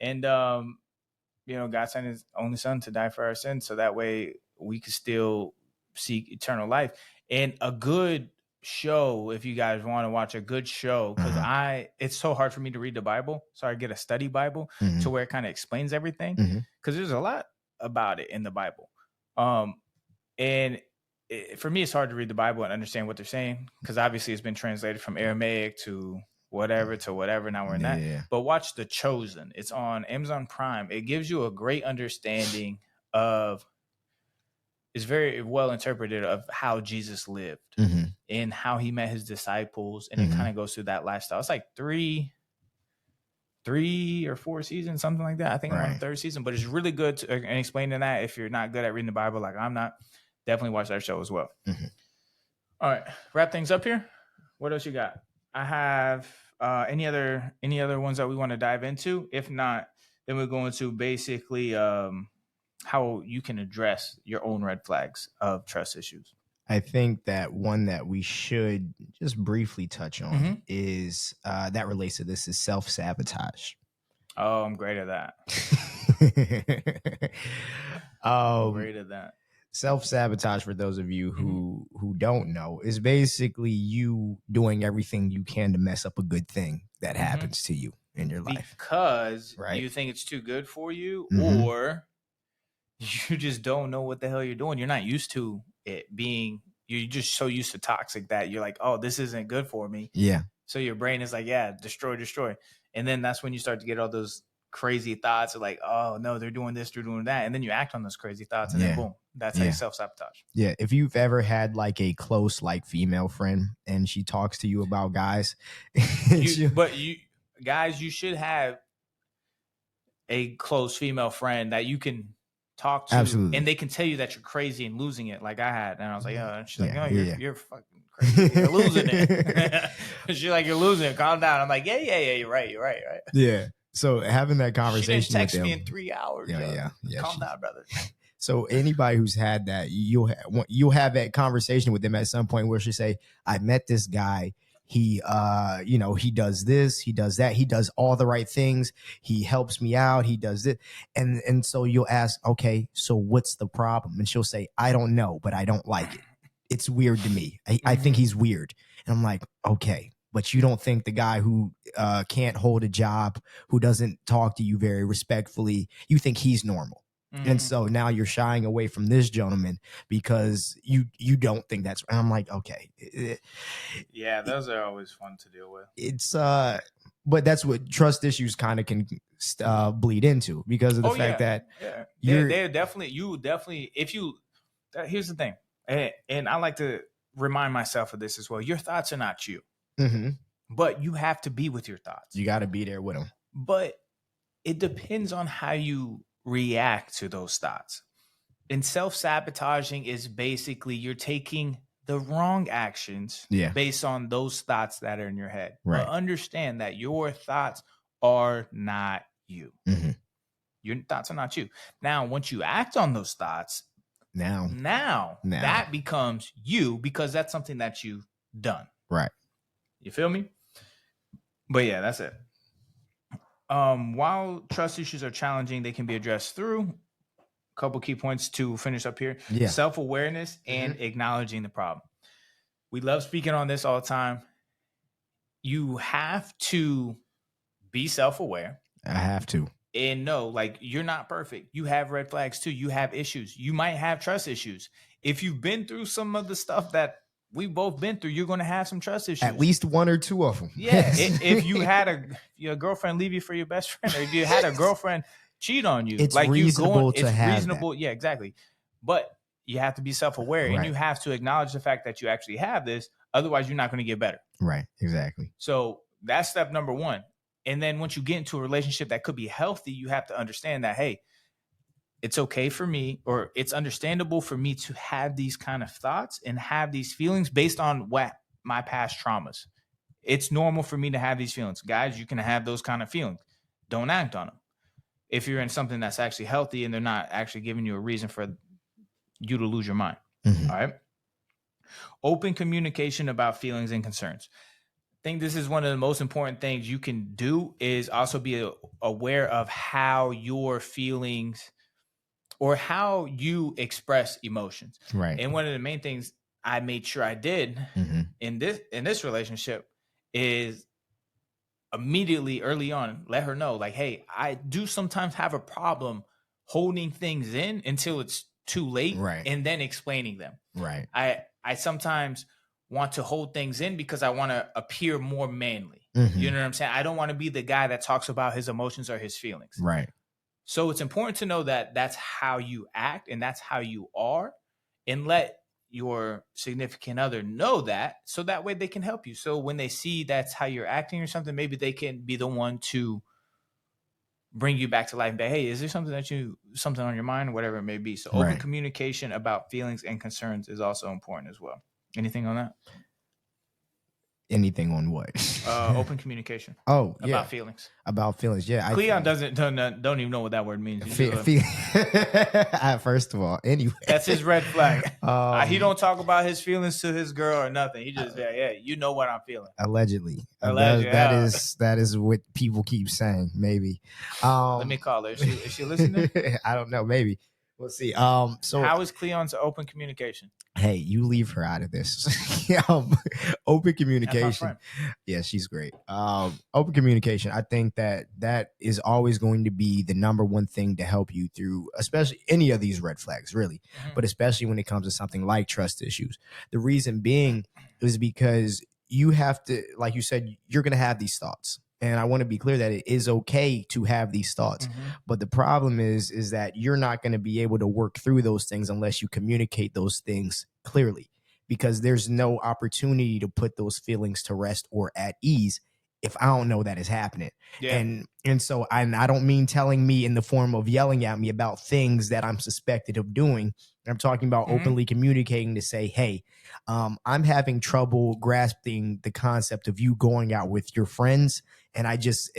And, God sent his only son to die for our sins. So that way we could still seek eternal life. And a good show, if you guys want to watch a good show, because it's so hard for me to read the Bible. So I get a study Bible to where it kind of explains everything. Because there's a lot about it in the Bible. And for me, it's hard to read the Bible and understand what they're saying, because obviously it's been translated from Aramaic to whatever. Now we're in that. Yeah. But watch The Chosen. It's on Amazon Prime. It gives you a great understanding of, it's very well interpreted of how Jesus lived and how he met his disciples. And it kind of goes through that lifestyle. It's like three or four seasons, something like that. I think I'm on the third season, but it's really good and explaining that. If you're not good at reading the Bible, like I'm not, definitely watch that show as well. All right, wrap things up here. What else you got? I have any other ones that we want to dive into? If not, then we're going to basically how you can address your own red flags of trust issues. I think that one that we should just briefly touch on is that relates to this is self-sabotage. Oh, I'm great at that. Great at that. Self-sabotage, for those of you who don't know, is basically you doing everything you can to mess up a good thing that happens to you in your life. Because you think it's too good for you, or you just don't know what the hell you're doing. You're not used to it being, you're just so used to toxic that you're like, oh, this isn't good for me. Yeah. So your brain is like, yeah, destroy. And then that's when you start to get all those crazy thoughts of like, oh no, they're doing this, they're doing that. And then you act on those crazy thoughts and then boom, that's how you self-sabotage. Yeah. If you've ever had like a close, like female friend and she talks to you about guys, you should have a close female friend that you can talk to. Absolutely. And they can tell you that you're crazy and losing it like I had. And I was like, oh, and she's like, oh, you're fucking crazy. You're losing it. She's like, you're losing it. Calm down. I'm like, yeah, you're right. Yeah. So having that conversation, she didn't text me in 3 hours. Yeah. Calm down, brother. So anybody who's had that, you'll have that conversation with them at some point where she say, I met this guy. He, he does this, he does that. He does all the right things. He helps me out. He does it. And so you'll ask, okay, so what's the problem? And she'll say, I don't know, but I don't like it. It's weird to me. I think he's weird. And I'm like, okay. But you don't think the guy who can't hold a job, who doesn't talk to you very respectfully, you think he's normal. And so now you're shying away from this gentleman because you don't think that's, and I'm like, okay. Yeah, those are always fun to deal with. It's but that's what trust issues kind of can bleed into, because of the fact that they're definitely, if you, here's the thing, and I like to remind myself of this as well. Your thoughts are not you, but you have to be with your thoughts. You got to be there with them. But it depends on how you react to those thoughts. And self-sabotaging is basically you're taking the wrong actions based on those thoughts that are in your head. Right. But understand that your thoughts are not you. Your thoughts are not you. Now, once you act on those thoughts, now that becomes you, because that's something that you've done. Right. You feel me? But yeah, that's it. While trust issues are challenging, they can be addressed through a couple key points to finish up here. Self-awareness and acknowledging the problem. We love speaking on this all the time. You have to be self-aware. I have to. And know, like, you're not perfect. You have red flags too. You have issues. You might have trust issues. If you've been through some of the stuff that we've both been through, you're going to have some trust issues. At least one or two of them. Yeah. If you had your girlfriend leave you for your best friend, or if you had a girlfriend cheat on you, it's like reasonable to have reasonable. That. Yeah, exactly. But you have to be self-aware, and you have to acknowledge the fact that you actually have this. Otherwise, you're not going to get better. Right. Exactly. So that's step number one. And then once you get into a relationship that could be healthy, you have to understand that, hey, it's okay for me, or it's understandable for me to have these kind of thoughts and have these feelings based on what my past traumas. It's normal for me to have these feelings. Guys, you can have those kind of feelings. Don't act on them. If you're in something that's actually healthy and they're not actually giving you a reason for you to lose your mind. All right. Open communication about feelings and concerns. I think this is one of the most important things you can do, is also be aware of how your feelings or how you express emotions. Right. And one of the main things I made sure I did in this relationship is immediately early on, let her know, like, hey, I do sometimes have a problem holding things in until it's too late, and then explaining them. Right. I sometimes want to hold things in because I want to appear more manly. You know what I'm saying? I don't want to be the guy that talks about his emotions or his feelings. Right. So it's important to know that that's how you act and that's how you are, and let your significant other know that, so that way they can help you. So when they see that's how you're acting or something, maybe they can be the one to bring you back to life and be, hey, is there something on your mind, or whatever it may be. So open communication about feelings and concerns is also important as well. Anything on that? Anything on what? Open communication. Oh, yeah. About feelings. About feelings, yeah. Cleon don't even know what that word means. First of all, anyway. That's his red flag. He don't talk about his feelings to his girl or nothing. He just, you know what I'm feeling. Allegedly. That is what people keep saying, maybe. Let me call her. Is she listening? I don't know, maybe. We'll see. So how is Cleon's open communication? Hey, you leave her out of this. Open communication. Yeah, she's great. Open communication. I think that is always going to be the number one thing to help you through, especially any of these red flags, really. But especially when it comes to something like trust issues. The reason being is because you have to, like you said, you're going to have these thoughts. And I want to be clear that it is okay to have these thoughts. But the problem is that you're not going to be able to work through those things unless you communicate those things clearly, because there's no opportunity to put those feelings to rest or at ease if I don't know that is happening. Yeah. And so I don't mean telling me in the form of yelling at me about things that I'm suspected of doing. I'm talking about openly communicating to say, hey, I'm having trouble grasping the concept of you going out with your friends, and I just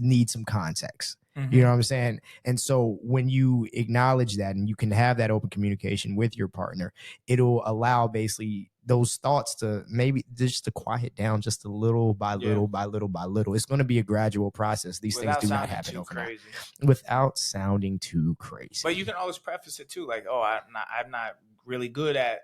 need some context. You know what I'm saying? And so when you acknowledge that and you can have that open communication with your partner, it'll allow basically those thoughts to maybe just to quiet down just a little by little by little by little. It's going to be a gradual process. These things do not happen overnight. Without sounding too crazy. But you can always preface it too, like, oh, I'm not really good at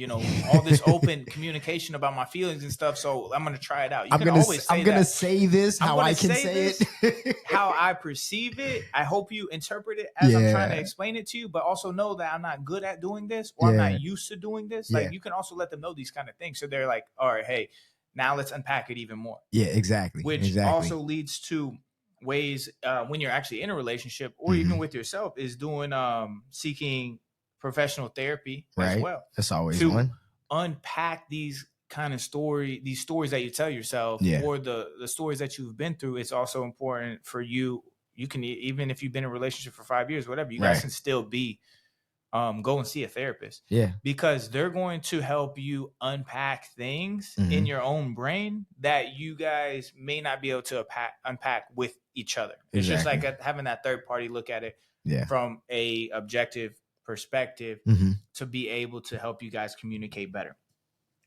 all this open communication about my feelings and stuff. So I'm going to try it out. I'm going to say this how I can say it. How I perceive it. I hope you interpret it as I'm trying to explain it to you, but also know that I'm not good at doing this, or I'm not used to doing this. Like, you can also let them know these kind of things. So they're like, all right, hey, now let's unpack it even more. Yeah, exactly. Which also leads to ways when you're actually in a relationship, or even with yourself, is doing seeking professional therapy as well. That's always to one. Unpack these kind of these stories that you tell yourself, or the stories that you've been through. It's also important for you. You can, even if you've been in a relationship for 5 years, whatever, you guys can still be go and see a therapist. Yeah. Because they're going to help you unpack things in your own brain that you guys may not be able to unpack with each other. It's just like having that third party look at it from a objective perspective to be able to help you guys communicate better.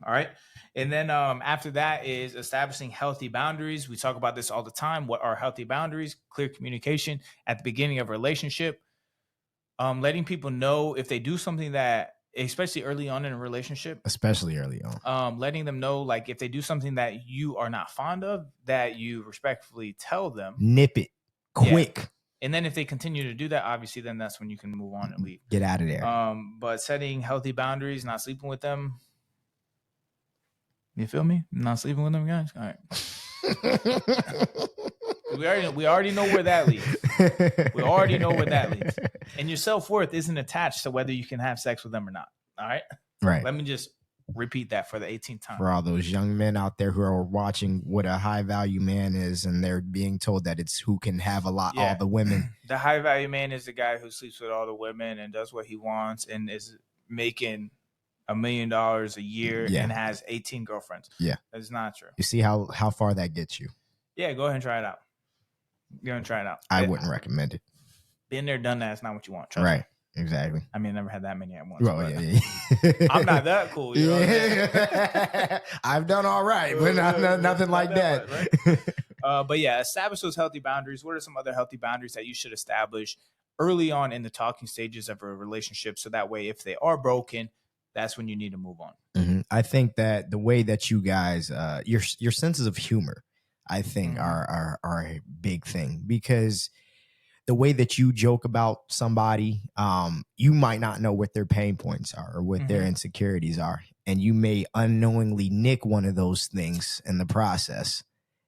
All right. And then after that is establishing healthy boundaries. We talk about this all the time. What are healthy boundaries? Clear communication at the beginning of a relationship. Letting people know if they do something that, especially early on in a relationship, letting them know, like, if they do something that you are not fond of, that you respectfully tell them. Nip it quick. Yeah. And then if they continue to do that, obviously, then that's when you can move on and leave. Get out of there. But setting healthy boundaries, not sleeping with them. You feel me? Not sleeping with them, guys? All right. We already know where that leads. We already know where that leads. And your self-worth isn't attached to whether you can have sex with them or not. All right? Right. Let me just repeat that for the 18th time. For all those young men out there who are watching what a high value man is, and they're being told that it's who can have all the women. The high value man is the guy who sleeps with all the women and does what he wants and is making $1 million a year and has 18 girlfriends. Yeah. That's not true. You see how far that gets you? Yeah, go ahead and try it out. Go ahead and try it out. I wouldn't recommend it. Been there, done that. It's not what you want. Trust me. Exactly. I mean, I never had that many at once. Well, I'm not that cool. You know what I'm saying? I've done all right, but nothing like that. Right? But yeah, establish those healthy boundaries. What are some other healthy boundaries that you should establish early on in the talking stages of a relationship? So that way, if they are broken, that's when you need to move on. Mm-hmm. I think that the way that you guys, your senses of humor, I think are a big thing, because the way that you joke about somebody, you might not know what their pain points are or what their insecurities are. And you may unknowingly nick one of those things in the process.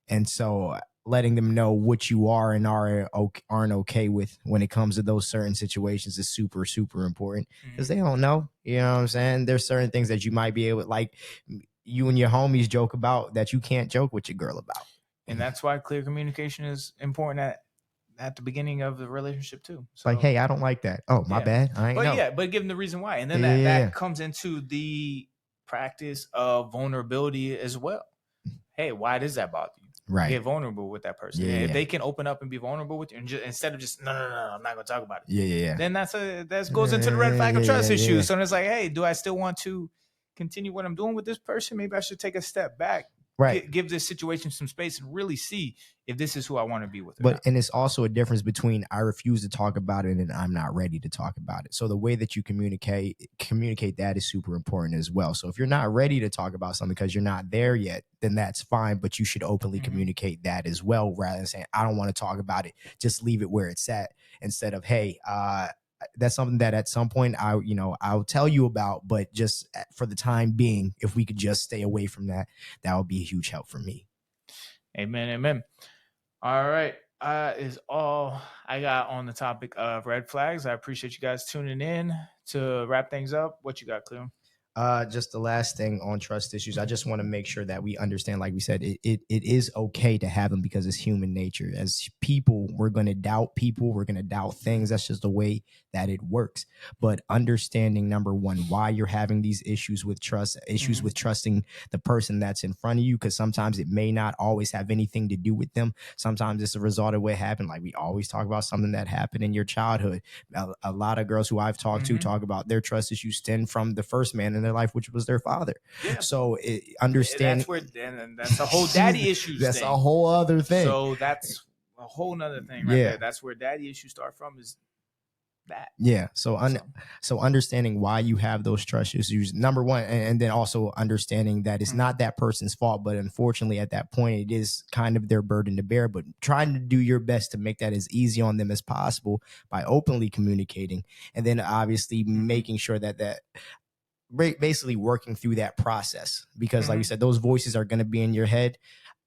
And so letting them know what you are and aren't okay with when it comes to those certain situations is super, super important, because they don't know. You know what I'm saying? There's certain things that you might be able, like you and your homies joke about, that you can't joke with your girl about. And that's why clear communication is important at the beginning of the relationship too. So, like, hey, I don't like that. Oh, my bad. I ain't know. But give them the reason why. And then that comes into the practice of vulnerability as well. Hey, why does that bother you? Right. Get vulnerable with that person. Yeah, if they can open up and be vulnerable with you, and instead of just no, I'm not going to talk about it. Yeah. Then that goes into the red flag of trust issues. So it's like, hey, do I still want to continue what I'm doing with this person? Maybe I should take a step back. Right. Give this situation some space and really see if this is who I want to be with. And it's also a difference between I refuse to talk about it and I'm not ready to talk about it. So the way that you communicate that is super important as well. So if you're not ready to talk about something because you're not there yet, then that's fine. But you should openly communicate that as well, rather than saying, I don't want to talk about it. Just leave it where it's at, instead of, hey, that's something that at some point I'll tell you about, but just for the time being, if we could just stay away from that, that would be a huge help for me. Amen. All right. Is all I got on the topic of red flags. I appreciate you guys tuning in. To wrap things up, what you got, Cleon? Just the last thing on trust issues. I just want to make sure that we understand, like we said, it is okay to have them, because it's human nature. As people, we're going to doubt people. We're going to doubt things. That's just the way that it works. But understanding, number one, why you're having these issues with trust, with trusting the person that's in front of you, because sometimes it may not always have anything to do with them. Sometimes it's a result of what happened. Like we always talk about something that happened in your childhood. A lot of girls who I've talked to talk about their trust issues stem from the first man in their life, which was their father. Yeah. So understand that's a whole daddy issues. That's a whole other thing. So that's a whole nother thing right there. That's where daddy issues start from, is that. Yeah. So understanding why you have those trust issues, number one, and then also understanding that it's not that person's fault, but unfortunately at that point it is kind of their burden to bear, but trying to do your best to make that as easy on them as possible by openly communicating, and then obviously making sure that basically working through that process, because like you said, those voices are going to be in your head.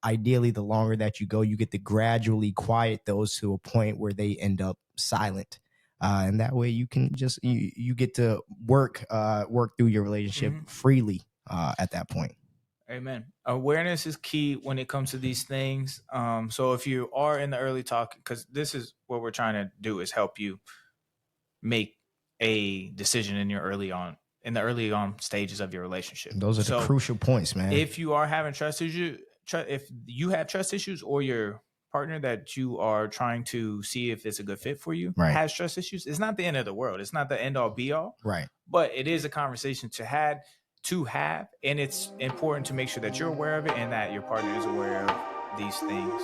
Ideally, the longer that you go, you get to gradually quiet those to a point where they end up silent. And that way you can just, you get to work through your relationship freely at that point. Amen. Awareness is key when it comes to these things. So if you are in the early talk, because this is what we're trying to do, is help you make a decision in the early on stages of your relationship. Those are the crucial points, man. If you are having trust issues, if you have trust issues, or your partner that you are trying to see if it's a good fit for you has trust issues, it's not the end of the world. It's not the end all be all. Right. But it is a conversation to have, and it's important to make sure that you're aware of it and that your partner is aware of these things.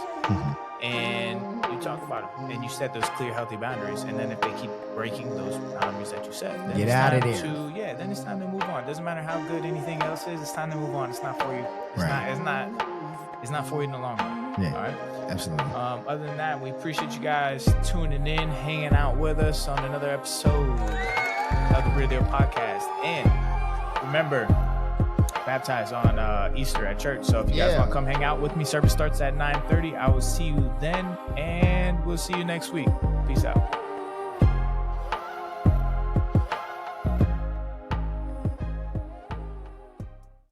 And you talk about it and you set those clear, healthy boundaries. And then if they keep breaking those boundaries that you set, then get out of there. Then it's time to move on. It doesn't matter how good anything else is. It's time to move on. It's not for you. It's not for you in the long run. Yeah. All right. Absolutely. Other than that, we appreciate you guys tuning in, hanging out with us on another episode of the Real Deal Podcast. And remember, baptized on Easter at church. So if you guys want to come hang out with me, service starts at 9:30. I will see you then, and we'll see you next week. Peace out.